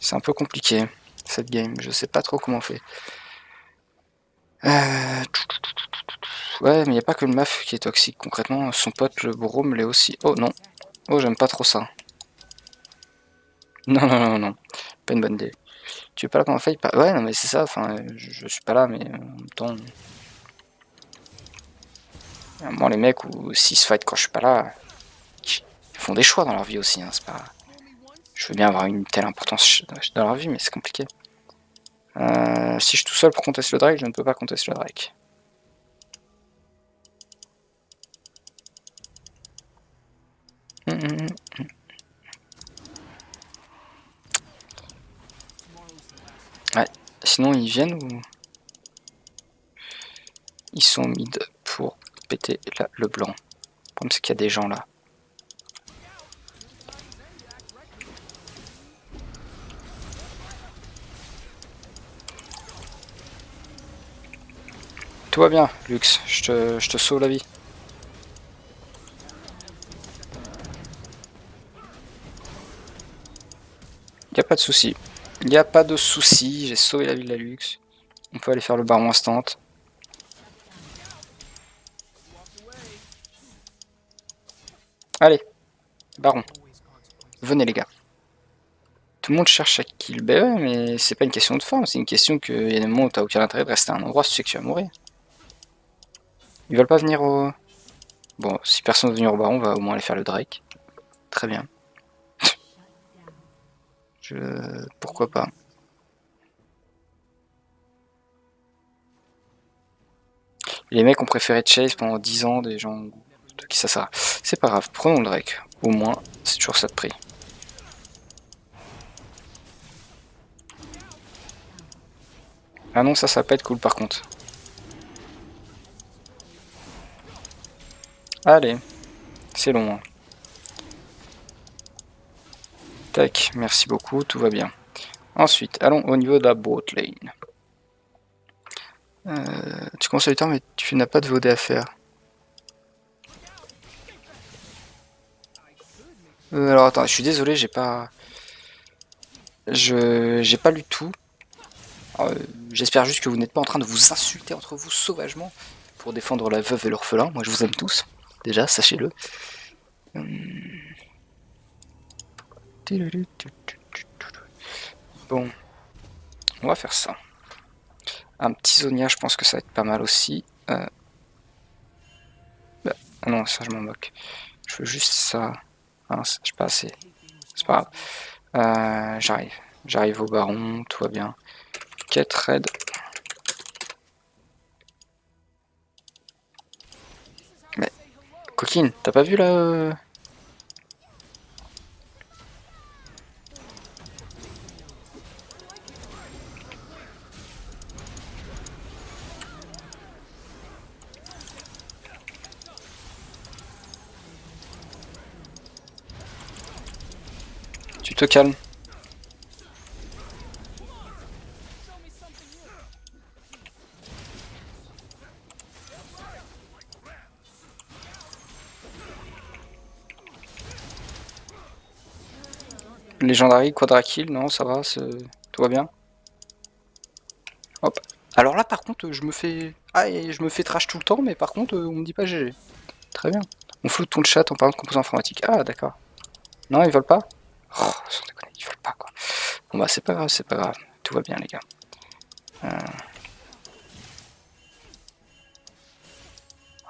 C'est un peu compliqué cette game, je sais pas trop comment on fait. Ouais, mais y a pas que le maf qui est toxique. Concrètement, son pote le Brome l'est aussi. Oh non. Oh, j'aime pas trop ça. Non, non, non, non. Pas une bonne idée. Tu es pas là quand on fait pas... Ouais, non, mais c'est ça. Enfin, je suis pas là, mais en même temps. Moi, les mecs, ou s'ils se fight quand je suis pas là, ils font des choix dans leur vie aussi. Hein, c'est pas... Je veux bien avoir une telle importance dans leur vie, mais c'est compliqué. Si je suis tout seul pour contester le Drake, je ne peux pas contester le Drake. Ouais, sinon ils viennent ou... Ils sont mid pour péter là, le blanc. Le problème c'est qu'il y a des gens là. Tout va bien, Lux, je te sauve la vie. Y a pas de souci. Y a pas de souci, j'ai sauvé la vie de la Lux. On peut aller faire le baron instant. Allez, baron. Venez les gars. Tout le monde cherche à kill. Ben ouais, mais c'est pas une question de farm, c'est une question qu'il y a des moments où t'as aucun intérêt de rester à un endroit si tu sais que tu vas mourir. Ils veulent pas venir au... Bon, si personne veut venir au baron, on va au moins aller faire le Drake. Très bien. Pourquoi pas. Les mecs ont préféré chase pendant 10 ans des gens de qui ça sert. C'est pas grave, prenons le Drake. Au moins, c'est toujours ça de prix. Ah non, ça va pas être cool par contre. Allez, c'est long. Hein. Tac, merci beaucoup, tout va bien. Ensuite, allons au niveau de la bot lane. Tu commences à le temps, mais tu n'as pas de VOD à faire. Alors attends, je suis désolé, j'ai pas... J'ai pas lu tout. J'espère juste que vous n'êtes pas en train de vous insulter entre vous sauvagement pour défendre la veuve et l'orphelin. Moi je vous aime tous, déjà, sachez-le. Bon, on va faire ça. Un petit Zonia, je pense que ça va être pas mal aussi. Bah, ah non, ça je m'en moque. Je veux juste ça. Ah, j'ai pas assez. C'est pas grave. J'arrive. J'arrive au baron, tout va bien. Quête raid. Mais, coquine, t'as pas vu là Tu te calmes. Légendary, Quadrakill, non, ça va, tout va bien. Hop. Alors là, par contre, je me fais... Ah, et je me fais trash tout le temps, mais par contre, on me dit pas GG. Très bien. On floute tout le chat en parlant de composants informatiques. Ah, d'accord. Non, ils veulent pas. Oh, sans déconner, ils veulent pas, quoi. Bon bah, c'est pas grave, c'est pas grave. Tout va bien, les gars.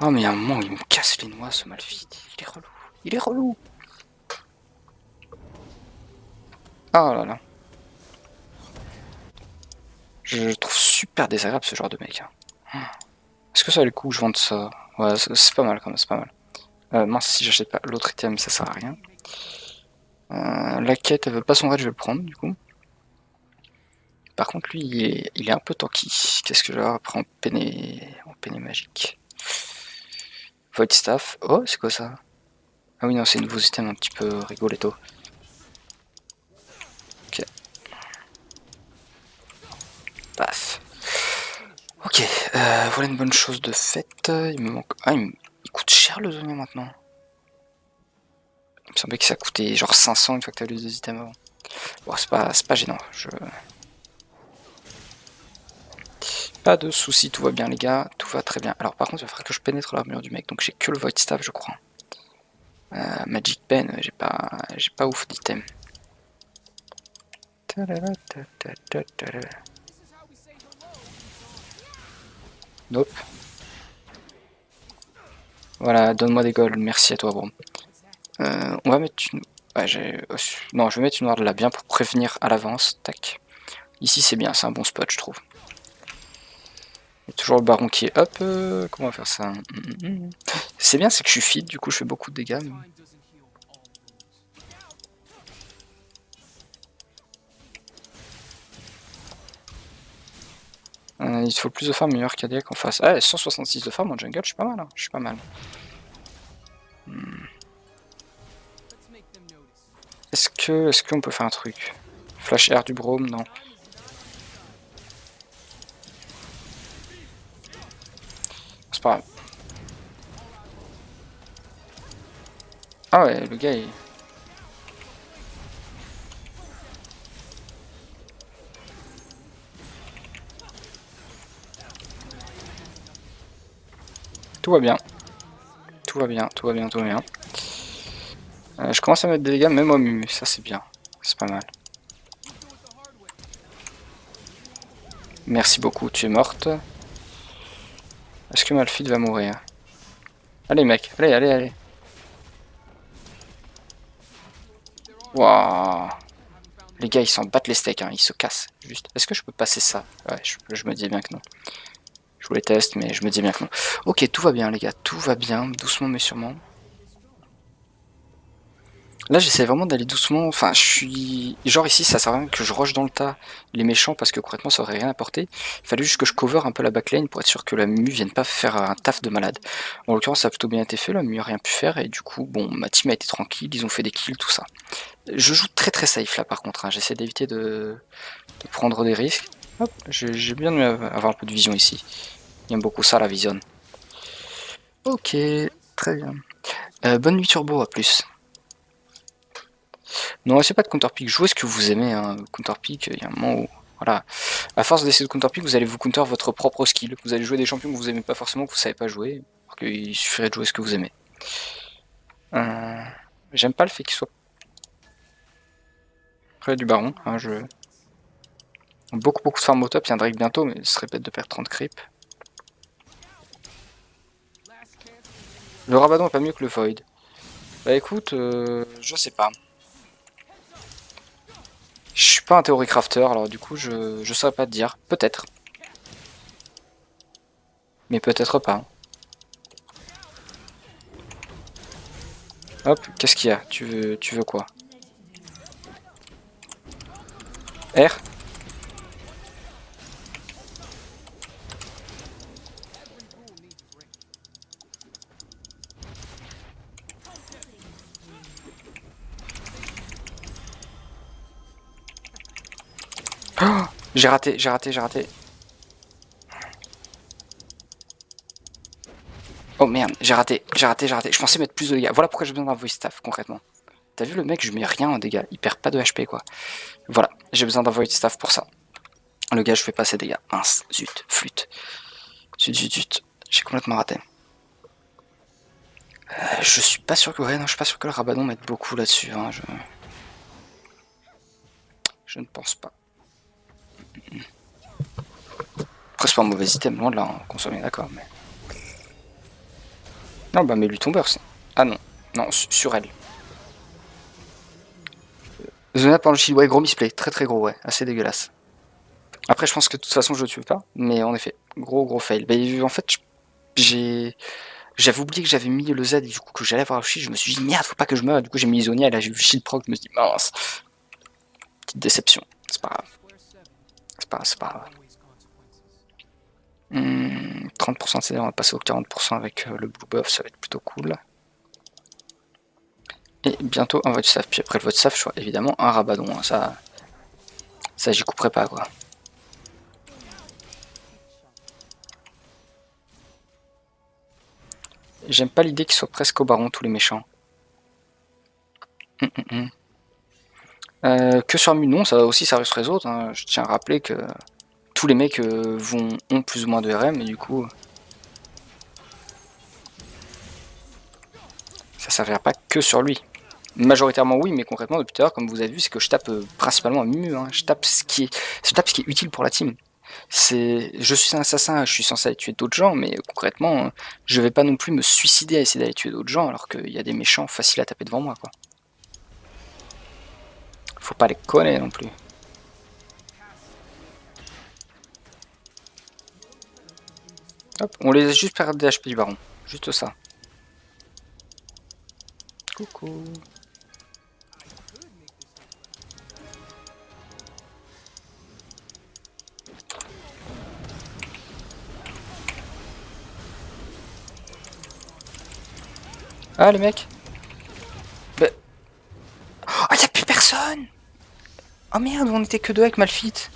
Oh, mais il y a un moment où il me casse les noix, ce Malphite. Il est relou. Il est relou. Ah là là. Je trouve super désagréable ce genre de mec. Hein. Est-ce que ça a le coup que je vende ça? Ouais, c'est pas mal quand même, c'est pas mal. Mince, si j'achète pas l'autre item, ça sert à rien. La quête, elle veut pas son raid, je vais le prendre du coup. Par contre, lui, il est un peu tanky. Qu'est-ce que je vais avoir après en peiné magique? Void Staff. Oh, c'est quoi ça? Ah oui, non, c'est un nouveau système un petit peu rigoletto. Ok. Paf. Ok, voilà une bonne chose de faite. Il me manque... Ah, il coûte cher le Zonia maintenant. Il me semblait que ça coûtait genre 500 une fois que t'as eu les 2 items avant. Bon, c'est pas gênant. Pas de soucis, tout va bien les gars, tout va très bien. Alors par contre, il va falloir que je pénètre l'armure du mec, donc j'ai que le Void Staff, je crois. Magic Pen, j'ai pas ouf d'item. Nope. Voilà, donne-moi des golds, merci à toi, bro. On va mettre une... Ouais, non, je vais mettre une ward là, bien pour prévenir à l'avance. Tac. Ici, c'est bien, c'est un bon spot, je trouve. Il y a toujours le baron qui est up. Comment on va faire ça? C'est bien, c'est que je suis feed, du coup, je fais beaucoup de dégâts. Mais... il faut plus de farm, meilleur Cardiac en face. Ah, 166 de farm en jungle, je suis pas mal. Hein. Je suis pas mal. Est-ce qu'on peut faire un truc? Flash air du Brome, non. C'est pas grave. Ah ouais, le gars il... Tout va bien. Tout va bien, tout va bien, tout va bien. Je commence à mettre des dégâts même au Mumu, ça c'est bien. C'est pas mal. Merci beaucoup, tu es morte. Est-ce que Malphite va mourir? Allez mec, allez, allez, allez. Waouh. Les gars ils s'en battent les steaks, hein. Ils se cassent. Juste. Est-ce que je peux passer ça? Ouais, je me disais bien que non. Je voulais tester, mais je me disais bien que non. Ok, tout va bien les gars, tout va bien, doucement mais sûrement. Là j'essaie vraiment d'aller doucement, enfin je suis... Genre ici ça sert à rien que je rush dans le tas les méchants parce que concrètement ça aurait rien apporté. Il fallait juste que je cover un peu la backline pour être sûr que la Mumu vienne pas faire un taf de malade. Bon, en l'occurrence ça a plutôt bien été fait, la Mumu a rien pu faire et du coup bon ma team a été tranquille, ils ont fait des kills, tout ça. Je joue très très safe là par contre, hein. J'essaie d'éviter de prendre des risques. Hop, j'ai bien aimé avoir un peu de vision ici. J'aime beaucoup ça la vision. Ok, très bien. Bonne nuit turbo, à plus. Non, essayez pas de counterpick, jouez ce que vous aimez, hein. Counterpick, il y a un moment où... Voilà. À force d'essayer de counterpick, vous allez vous counter votre propre skill. Vous allez jouer des champions que vous aimez pas forcément, que vous savez pas jouer. Alors qu'il suffirait de jouer ce que vous aimez. J'aime pas le fait qu'il soit près du baron. Hein, beaucoup de farm au top, il y a un Drake bientôt, mais ce serait bête de perdre 30 creep. Le Rabadon est pas mieux que le Void. Bah écoute, je sais pas. Je suis pas un théorie crafter, alors du coup je saurais pas te dire. Peut-être. Mais peut-être pas. Hop, qu'est-ce qu'il y a? Tu veux quoi? R? Oh, j'ai raté. Oh merde, j'ai raté. Je pensais mettre plus de dégâts. Voilà pourquoi j'ai besoin d'un voice staff concrètement. T'as vu le mec, je mets rien en dégâts. Il perd pas de HP quoi. Voilà, j'ai besoin d'un voice staff pour ça. Le gars, je fais pas assez de dégâts. Mince, zut, flûte. Zut. J'ai complètement raté. Je suis pas sûr que... Ouais, non, je suis pas sûr que le Rabadon mette beaucoup là-dessus. Hein. Je ne pense pas. Après, c'est pas un mauvais item, loin de là, qu'on soit bien d'accord, mais... Non, bah, mais lui ton burst. Ah non, non, sur elle. Zona par le shield, ouais, gros misplay, très gros, ouais, assez dégueulasse. Après, je pense que de toute façon, je le tue pas, mais en effet, gros fail. Bah, en fait, j'avais oublié que j'avais mis le Z et du coup que j'allais avoir le shield, je me suis dit merde, faut pas que je meure, du coup j'ai mis Isonia et là j'ai vu le shield proc, je me suis dit mince. Petite déception, c'est pas grave. C'est pas grave. 30% de CD, on va passer au 40% avec le blue buff, ça va être plutôt cool. Et bientôt un vote staff, puis après le vote staff, je vois évidemment un Rabadon, hein, ça j'y couperai pas quoi. J'aime pas l'idée qu'ils soient presque au baron tous les méchants. Que sur Mu, non, ça aussi ça reste sur les autres, hein. Je tiens à rappeler que tous les mecs ont plus ou moins de RM et du coup ça servira pas que sur lui. Majoritairement oui, mais concrètement depuis tout à l'heure, comme vous avez vu, c'est que je tape principalement à Mumu, hein. Je tape ce qui est utile pour la team. Je suis un assassin, je suis censé aller tuer d'autres gens, mais concrètement, je vais pas non plus me suicider à essayer d'aller tuer d'autres gens alors qu'il y a des méchants faciles à taper devant moi, quoi. Faut pas les connaître non plus. Hop, on les a juste perdre des HP du baron, juste ça. Coucou. Ah les mecs. Bah... Oh y'a plus personne. Oh merde, on était que deux avec Malphite.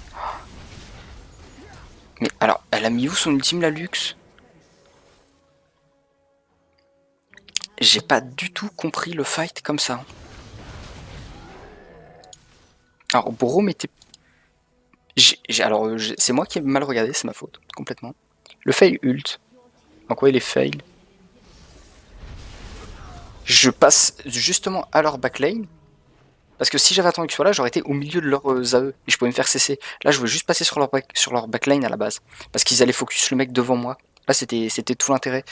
Mais alors, elle a mis où son ultime la luxe? J'ai pas du tout compris le fight comme ça. Alors Brom était... Alors c'est moi qui ai mal regardé, c'est ma faute, complètement. Le fail ult. En quoi il est fail? je passe justement à leur backlane. Parce que si j'avais attendu qu'ils soient là, j'aurais été au milieu de leurs AE et je pouvais me faire cesser. Là, je voulais juste passer sur leur backline à la base. Parce qu'ils allaient focus le mec devant moi. Là, c'était tout l'intérêt.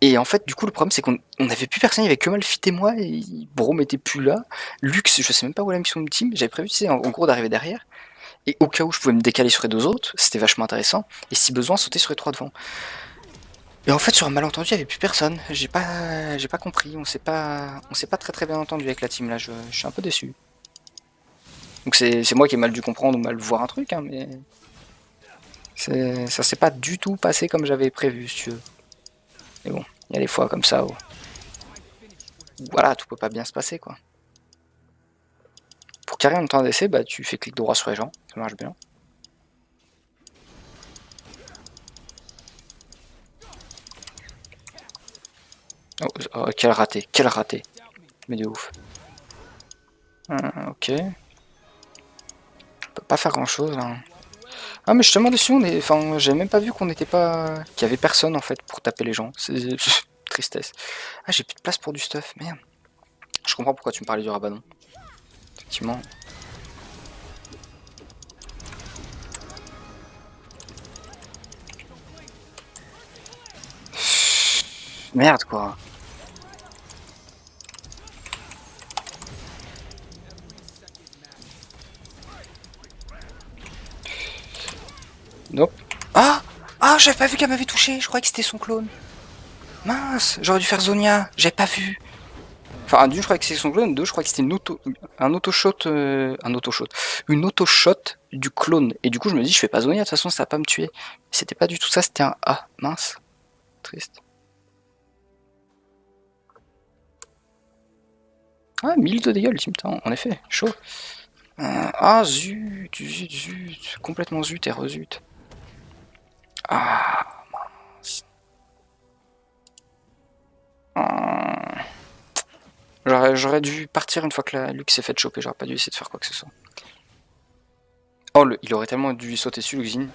Et en fait, du coup, le problème, c'est qu'on n'avait plus personne. Il y avait que Malphite et moi. Et Braum était plus là. Lux, je sais même pas où elle a mis son team. J'avais prévu, tu sais, en gros, d'arriver derrière. Et au cas où je pouvais me décaler sur les deux autres, c'était vachement intéressant. Et si besoin, sauter sur les trois devant. Et en fait, sur un malentendu, il n'y avait plus personne. J'ai pas compris. On s'est pas très bien entendu avec la team là. Je suis un peu déçu. Donc c'est moi qui ai mal dû comprendre ou mal voir un truc, hein, mais ça s'est pas du tout passé comme j'avais prévu, si tu veux. Mais bon, il y a des fois comme ça où voilà, tout peut pas bien se passer, quoi. Pour carrer en temps d'essai, bah tu fais clic droit sur les gens, ça marche bien. Oh, quel raté, mais de ouf. Ok. On peut pas faire grand chose là. Ah mais je te demande si on est. Enfin, j'avais même pas vu qu'on n'était pas. Qu'il y avait personne en fait pour taper les gens. C'est tristesse. Ah j'ai plus de place pour du stuff, merde. Je comprends pourquoi tu me parlais du rabanon. Effectivement. Merde quoi. Nope. Ah, ah, j'avais pas vu qu'elle m'avait touché, je croyais que c'était son clone. Mince, j'aurais dû faire Zonia, j'avais pas vu. Enfin, d'une, je croyais que c'était son clone, deux, je croyais que c'était un auto-shot, une auto-shot du clone. Et du coup, je me dis, je fais pas Zonia, de toute façon, ça va pas me tuer. C'était pas du tout ça, c'était un A. Mince. Triste. Ah, 1000 de dégâts, ultime temps, en effet, chaud. Ah, zut, complètement zut et rezut. Ah, mince. J'aurais dû partir une fois que la Lux s'est fait choper, j'aurais pas dû essayer de faire quoi que ce soit. Oh, il aurait tellement dû sauter dessus, Luxine.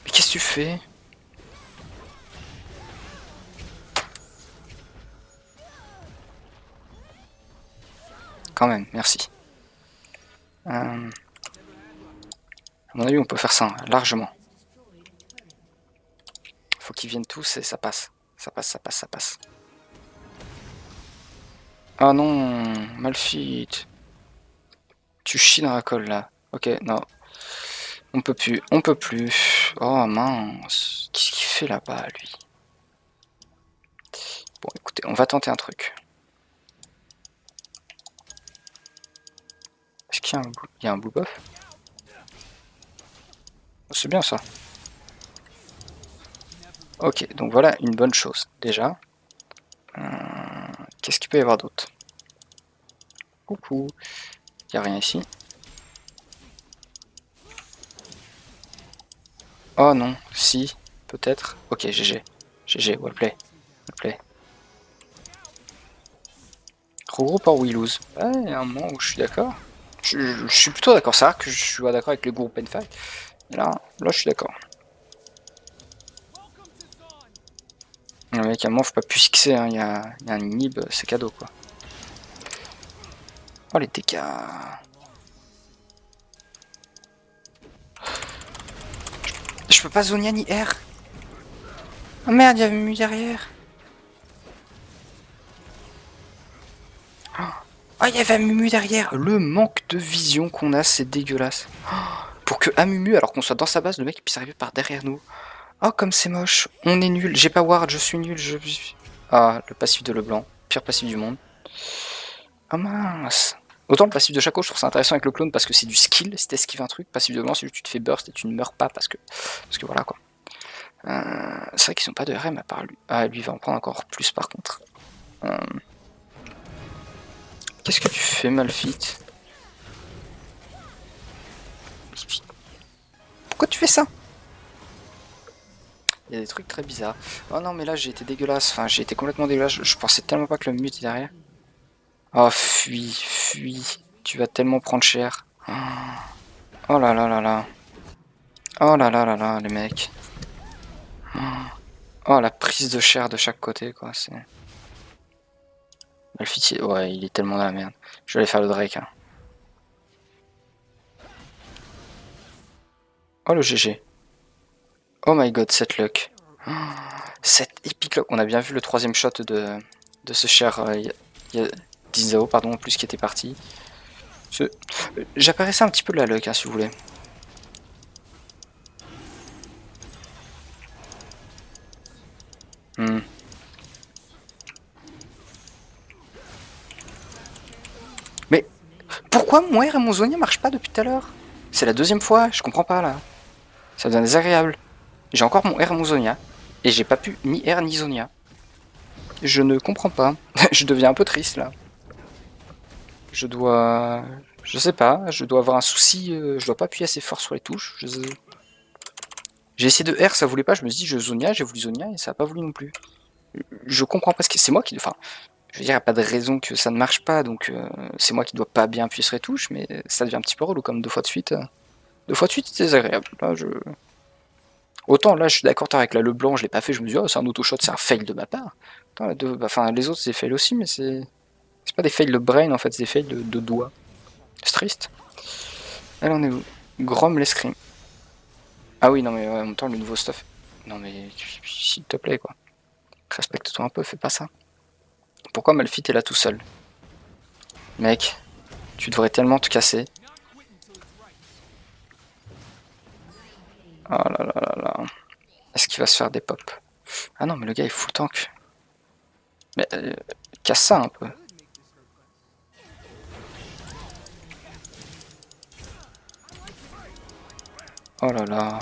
Mais qu'est-ce que tu fais? Quand même, merci. À mon avis, on peut faire ça, hein, largement. Faut qu'ils viennent tous et ça passe. Ça passe. Ah non, Malphite. Tu chies dans la colle, là. Ok, non. On peut plus. Oh mince. Qu'est-ce qu'il fait là-bas, lui? Bon, écoutez, on va tenter un truc. Est-ce qu'il y a un blue buff? C'est bien ça. Ok, donc voilà une bonne chose, déjà. Qu'est-ce qu'il peut y avoir d'autre? Coucou. Il n'y a rien ici. Oh non, si, peut-être. Ok, GG. GG, wellplay. Wellplay. Regroupe or we lose. Ouais, il y a un moment où je suis d'accord. Je suis plutôt d'accord. C'est rare que je suis d'accord avec les groupes N5. Mais là, je suis d'accord. Le mec, à un moment, faut pas plus fixer. Hein. Il y a un inhib, c'est cadeau quoi. Oh les dégâts. Je peux pas Zonia ni R. Oh merde, il y avait Mu derrière. Ah, il y avait Amumu derrière. Le manque de vision qu'on a, c'est dégueulasse. Pour que Amumu, alors qu'on soit dans sa base, le mec puisse arriver par derrière nous. Oh, comme c'est moche. On est nul. J'ai pas ward, je suis nul. Ah, le passif de Leblanc. Pire passif du monde. Ah mince. Autant le passif de Shaco, je trouve ça intéressant avec le clone parce que c'est du skill. Si t'esquives un truc, passif de Leblanc, si tu te fais burst et tu ne meurs pas parce que voilà quoi. C'est vrai qu'ils ont pas de RM à part lui. Ah, lui il va en prendre encore plus par contre. Qu'est-ce que tu fais, Malphite? Pourquoi tu fais ça? Il y a des trucs très bizarres. Oh non, mais là j'ai été dégueulasse. Enfin, j'ai été complètement dégueulasse. Je pensais tellement pas que le mute est derrière. Oh, fuis. Tu vas tellement prendre cher. Oh là là là là. Oh là là là là, les mecs. Oh, la prise de chair de chaque côté, quoi. C'est. Malphite, ouais, il est tellement dans la merde. Je vais aller faire le Drake. Hein. Oh le GG. Oh my god, cette luck. Oh, cette epic luck. On a bien vu le troisième shot de ce cher Dizao, pardon, en plus qui était parti. J'apparaissais un petit peu de la luck, hein, si vous voulez. Hmm. Mais pourquoi mon R et mon Zonia marchent pas depuis tout à l'heure? C'est la deuxième fois, je comprends pas là. Ça devient désagréable. J'ai encore mon R et mon Zonia. Et j'ai pas pu ni R ni Zonia. Je ne comprends pas. Je deviens un peu triste là. Je dois... Je sais pas, je dois avoir un souci, je dois pas appuyer assez fort sur les touches. J'ai essayé de R, ça voulait pas, je me suis dit je Zonia, j'ai voulu Zonia et ça a pas voulu non plus. Je comprends pas ce que c'est moi qui... Enfin, je veux dire, il n'y a pas de raison que ça ne marche pas, donc c'est moi qui dois pas bien appuyer sur les touches, mais ça devient un petit peu relou comme deux fois de suite. Deux fois de suite, c'est désagréable. Là, autant là, je suis d'accord avec la Leblanc, je l'ai pas fait, je me dis, oh, c'est un auto-shot, c'est un fail de ma part. Autant, enfin, les autres, c'est des fails aussi, mais c'est pas des fails de brain en fait, c'est des fails de doigts. C'est triste. Elle en est où? Grom l'escrime. Ah oui, non, mais en même temps, le nouveau stuff. Non, mais s'il te plaît, quoi. Respecte-toi un peu, fais pas ça. Pourquoi Malphite est là tout seul? Mec, tu devrais tellement te casser. Oh là là là là. Est-ce qu'il va se faire des pop? Ah non, mais le gars est full tank. Mais casse ça un peu. Oh là là.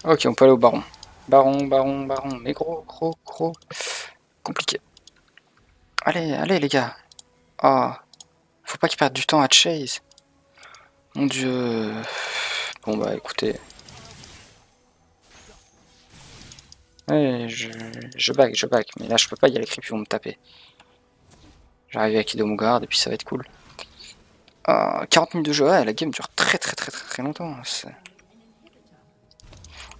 Ok, on peut aller au baron. Baron, baron, baron. Mais gros, gros, gros. Compliqué. Allez, allez les gars. Ah, oh, faut pas qu'ils perdent du temps à chase. Mon dieu. Bon bah écoutez. Ouais, je back. Mais là je peux pas y aller, creep, ils vont me taper. J'arrive avec Idomugard et puis ça va être cool. 40 minutes de jeu, ouais, la game dure très longtemps.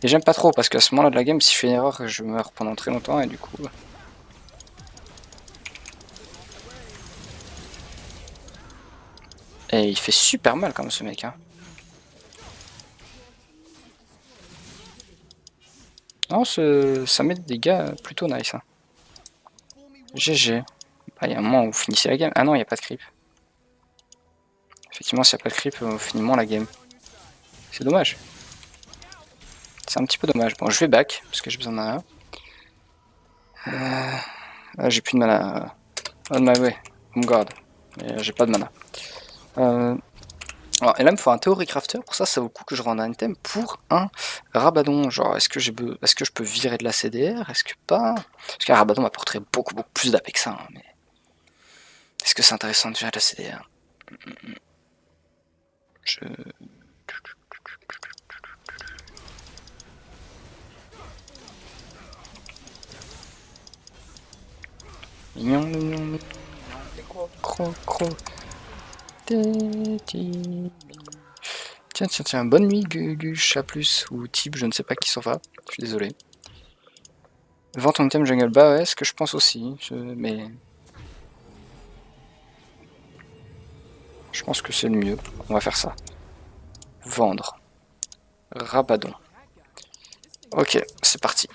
Et j'aime pas trop parce qu'à ce moment-là de la game, si je fais une erreur, je meurs pendant très longtemps et du coup... Et il fait super mal quand même ce mec. Hein. Non, ça met des dégâts plutôt nice. Hein. GG. Ah, il y a un moment où vous finissez la game. Ah non, il n'y a pas de creep. Effectivement, s'il n'y a pas de creep, on finit moins la game. C'est dommage. C'est un petit peu dommage. Bon, je vais back, parce que j'ai besoin de mana. Ah, j'ai plus de mana. On my way. On guard. Mais j'ai pas de mana. Alors, et là, il me faut un théorie crafter. Pour ça, ça vaut le coup que je rende un item pour un Rabadon. Genre, est-ce que je peux virer de la CDR? Est-ce que pas? Parce qu'un Rabadon m'apporterait beaucoup plus d'AP que ça. Hein, mais est-ce que c'est intéressant de virer de la CDR? Je... Mignon, mignon, mignon. Gros. Tiens, bonne nuit, Guguche, à plus, ou Type, je ne sais pas qui s'en va, je suis désolé. Vends ton item jungle, bah ouais, ce que je pense aussi, mais... Je pense que c'est le mieux, on va faire ça. Vendre. Rabadon. Ok, c'est parti.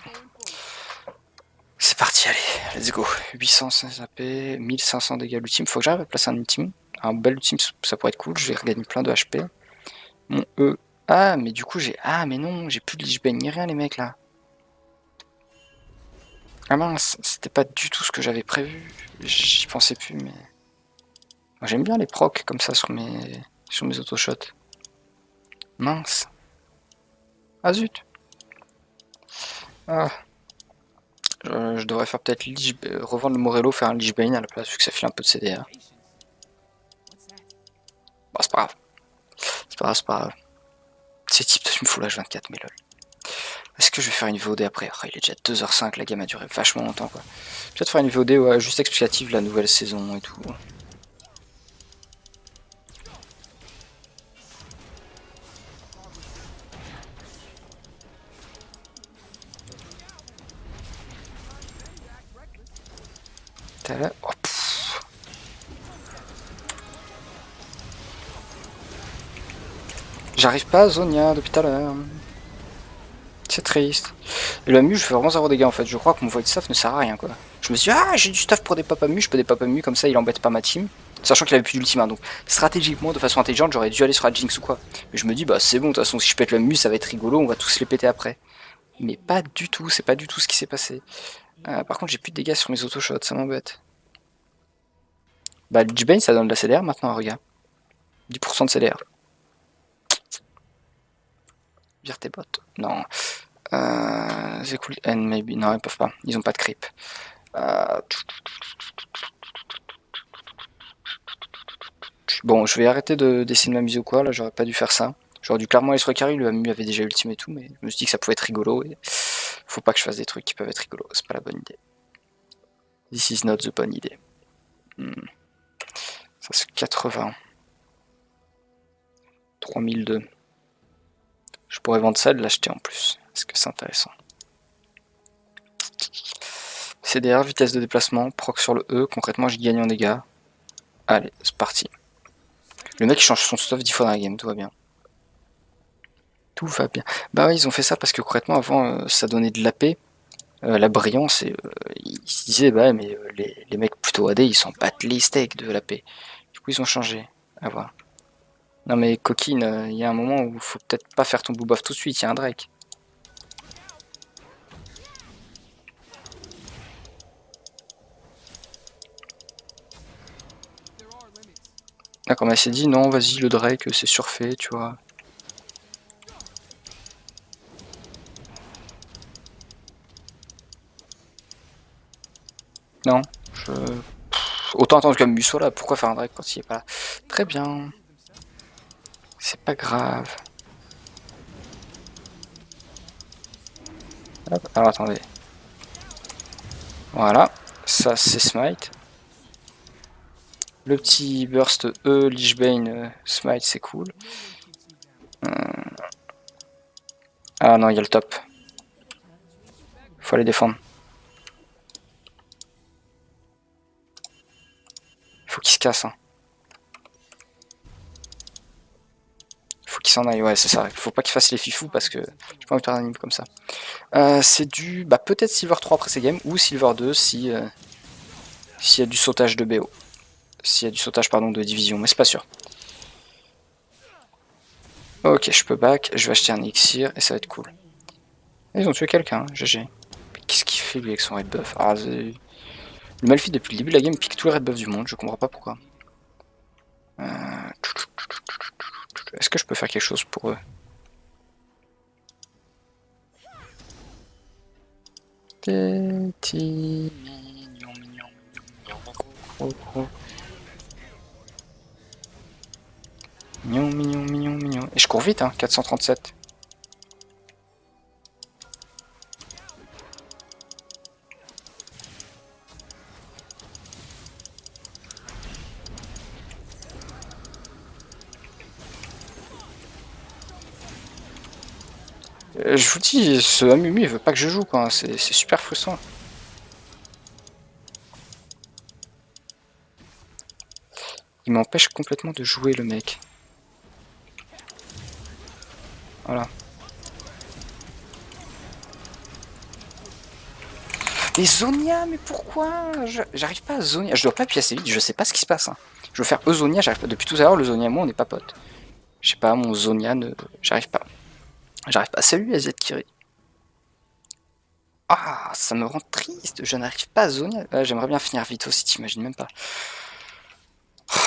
C'est parti, allez, let's go. 800 AP, 1500 dégâts l'ultime, faut que j'arrive à placer un ultime. Un bel ultime, ça pourrait être cool, je vais regagner plein de HP. Mon E... Ah, mais du coup j'ai... Ah, mais non, j'ai plus de Lich Bane ni rien les mecs là. Ah mince, c'était pas du tout ce que j'avais prévu. J'y pensais plus, mais... J'aime bien les procs comme ça sur mes autoshots. Mince. Ah zut. Ah. Je devrais faire peut-être revendre le Morello, faire un Lich Bane à la place, vu que ça file un peu de CDR. Bon, c'est pas grave. C'est pas grave. Ces types, tu me fous l'H24, mais lol. Est-ce que je vais faire une VOD après? Oh, il est déjà 2h05, la game a duré vachement longtemps quoi. Peut-être faire une VOD ouais, juste explicative de la nouvelle saison et tout. Oh, j'arrive pas à Zonia depuis tout à l'heure. C'est triste. Et la mue, je fais vraiment 0 dégâts en fait. Je crois que mon void staff ne sert à rien quoi. Je me suis dit, ah, j'ai du staff pour des pop à mue, je peux des pop à mue, comme ça il embête pas ma team. Sachant qu'il avait plus d'ultime, hein, donc stratégiquement, de façon intelligente, j'aurais dû aller sur la Jinx ou quoi. Mais je me dis, bah c'est bon, de toute façon, si je pète la mue, ça va être rigolo, on va tous les péter après. Mais pas du tout, c'est pas du tout ce qui s'est passé. Par contre, j'ai plus de dégâts sur mes autoshots, ça m'embête. Bah, le Lich-Bane, ça donne de la CDR maintenant, regarde. 10% de CDR. Vire tes bottes. Non. C'est cool. Maybe. Non, ils peuvent pas. Ils ont pas de creep. Bon, je vais arrêter d'essayer de m'amuser ou quoi. Là, j'aurais pas dû faire ça. J'aurais dû clairement aller sur le carry. Le Amu avait déjà ultime et tout, mais je me suis dit que ça pouvait être rigolo. Et faut pas que je fasse des trucs qui peuvent être rigolos. C'est pas la bonne idée. This is not the bonne idée. Ça c'est 80. 3002. Je pourrais vendre ça et l'acheter en plus. Est-ce que c'est intéressant? CDR, vitesse de déplacement, proc sur le E. Concrètement, je gagne en dégâts. Allez, c'est parti. Le mec il change son stuff 10 fois dans la game, tout va bien. Tout va bien. Bah ouais, ils ont fait ça parce que concrètement, avant, ça donnait de l'AP. La brillance, et ils se disaient, bah mais les mecs plutôt AD, ils s'en battent les steaks de l'AP. Du coup, ils ont changé. À voir. Non mais coquine, il y a un moment où faut peut-être pas faire ton blue buff tout de suite, il y a un Drake. D'accord, mais elle s'est dit, non, vas-y, le Drake, c'est surfait, tu vois. Non, je... Autant attendre que Mu soit là, pourquoi faire un Drake quand il est pas là? Très bien. C'est pas grave. Hop, alors attendez. Voilà, ça c'est Smite. Le petit burst E, Lich-Bane, Smite, c'est cool. Ah non, il y a le top. Faut aller défendre. Faut qu'il se casse. Hein. Faut qu'il s'en aille, ouais, c'est ça. Faut pas qu'il fasse les fifous parce que j'ai pas envie de perdre un anime comme ça. C'est du. Bah, peut-être Silver 3 après ces games ou Silver 2 si. S'il y a du sautage de BO. S'il y a du sautage, pardon, de division, mais c'est pas sûr. Ok, je peux back, je vais acheter un elixir et ça va être cool. Ils ont tué quelqu'un, GG. Qu'est-ce qu'il fait lui avec son red buff? Ah, le Malphite depuis le début de la game pique tous les red buffs du monde, je comprends pas pourquoi. Est-ce que je peux faire quelque chose pour eux? Petit mignon, mignon, mignon, gros, gros. Mignon, mignon, mignon, mignon. Et je cours vite, hein, 437. Je vous dis, ce Amumi il veut pas que je joue, quoi. C'est super frustrant. Il m'empêche complètement de jouer, le mec. Voilà. Mais Zonia, mais pourquoi? J'arrive pas à Zonia. Je dois pas appuyer assez vite, je sais pas ce qui se passe. Hein. Je veux faire Zonia, j'arrive pas. Depuis tout à l'heure, le Zonia et moi, on n'est pas potes. Je sais pas, mon Zonia ne. J'arrive pas. J'arrive pas. Salut, AZ Kiri. Ah, ça me rend triste. Je n'arrive pas à Zonia. J'aimerais bien finir vite aussi, t'imagines même pas.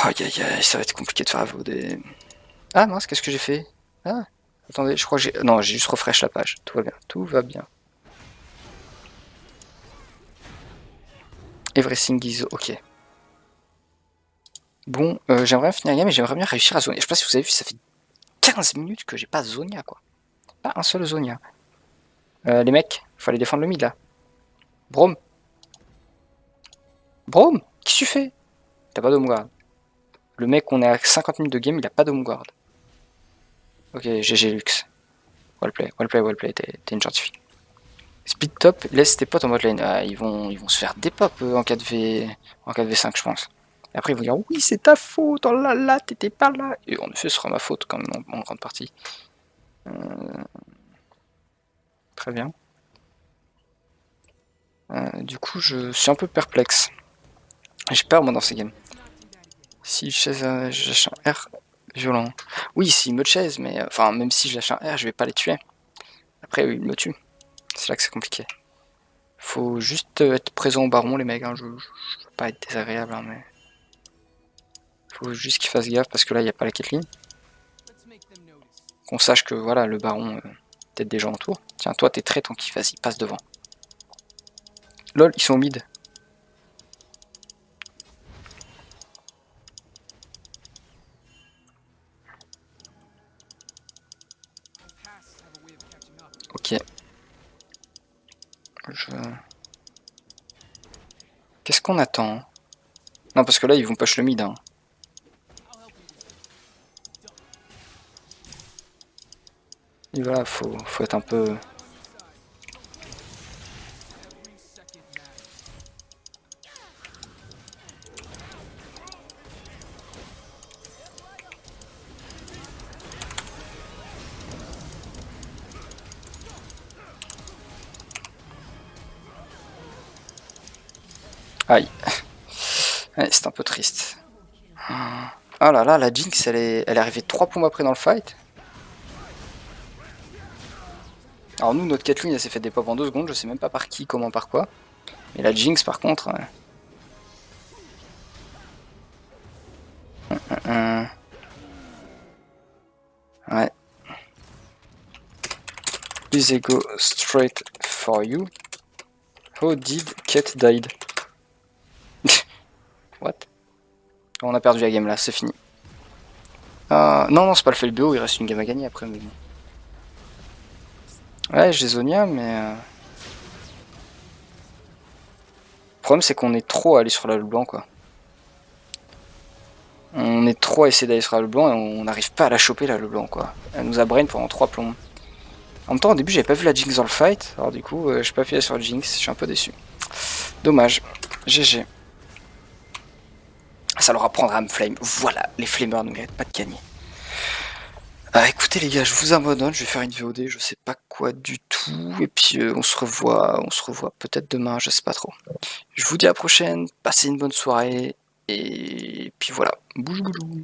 Aïe aïe aïe, ça va être compliqué de faire des. Ah mince, qu'est-ce que j'ai fait? Ah, attendez, je crois que j'ai. Non, j'ai juste refresh la page. Tout va bien, tout va bien. Everything is ok. Bon, j'aimerais bien finir la game et j'aimerais bien réussir à zonia. Je sais pas si vous avez vu, ça fait 15 minutes que j'ai pas Zonia, quoi. Pas un seul Zonia. Les mecs, faut aller défendre le mid là. Brome. Brome, qu'est-ce que tu fais? T'as pas d'home guard. Le mec, on est à 50 minutes de game, il a pas d'home guard. Ok, GG Lux. Well play, t'es une gentille fille. Speed top, laisse tes potes en mode lane. Ah, ils vont se faire des pop en 4v5, je pense. Et après, ils vont dire oui, c'est ta faute, oh là là, t'étais pas là. Et en effet, ce sera ma faute quand même en grande partie. Très bien. Du coup, je suis un peu perplexe. J'ai peur, moi, dans ces games. Si je lâche un R violent. Oui, s'ils me chaise, mais enfin, même si je lâche un R, je vais pas les tuer. Après, eux, ils me tuent. C'est là que c'est compliqué. Faut juste être présent au baron, les mecs. Hein. Je veux pas être désagréable, hein, mais. Faut juste qu'ils fassent gaffe parce que là, il n'y a pas la Caitlyn. Qu'on sache que voilà, le baron, peut-être des gens autour. Tiens, toi, t'es très tranquille, vas-y, passe devant. Lol, ils sont au mid. Ok. Qu'est-ce qu'on attend? Non, parce que là, ils vont push le mid. Hein. Et voilà, faut être un peu... Aïe. Ouais, c'est un peu triste. Ah là là, la Jinx, elle est arrivée 3 plombes après dans le fight. Alors nous, notre Caitlyn, elle s'est fait des pop en 2 secondes, je sais même pas par qui, comment, par quoi. Mais la Jinx, par contre... Ouais. Please go straight for you. How did Kate died? What? On a perdu la game là, c'est fini. Non, c'est pas le fait le BO, il reste une game à gagner après. Mais bon. Ouais, j'ai Zonia, mais... Le problème, c'est qu'on est trop allé sur la le blanc, quoi. On est trop à essayer d'aller sur la le blanc et on n'arrive pas à la choper, la le blanc, quoi. Elle nous a brain pendant 3 plombs. En même temps, au début, j'avais pas vu la Jinx dans le fight, alors du coup, j'ai pas appuyé sur Jinx, je suis un peu déçu. Dommage. GG. Ça leur apprendra à me flame. Voilà, les flamers ne méritent pas de gagner. Écoutez les gars, je vous abandonne, je vais faire une VOD, je sais pas quoi du tout, et puis on se revoit peut-être demain, je sais pas trop. Je vous dis à la prochaine, passez une bonne soirée, et puis voilà, bouge boulou.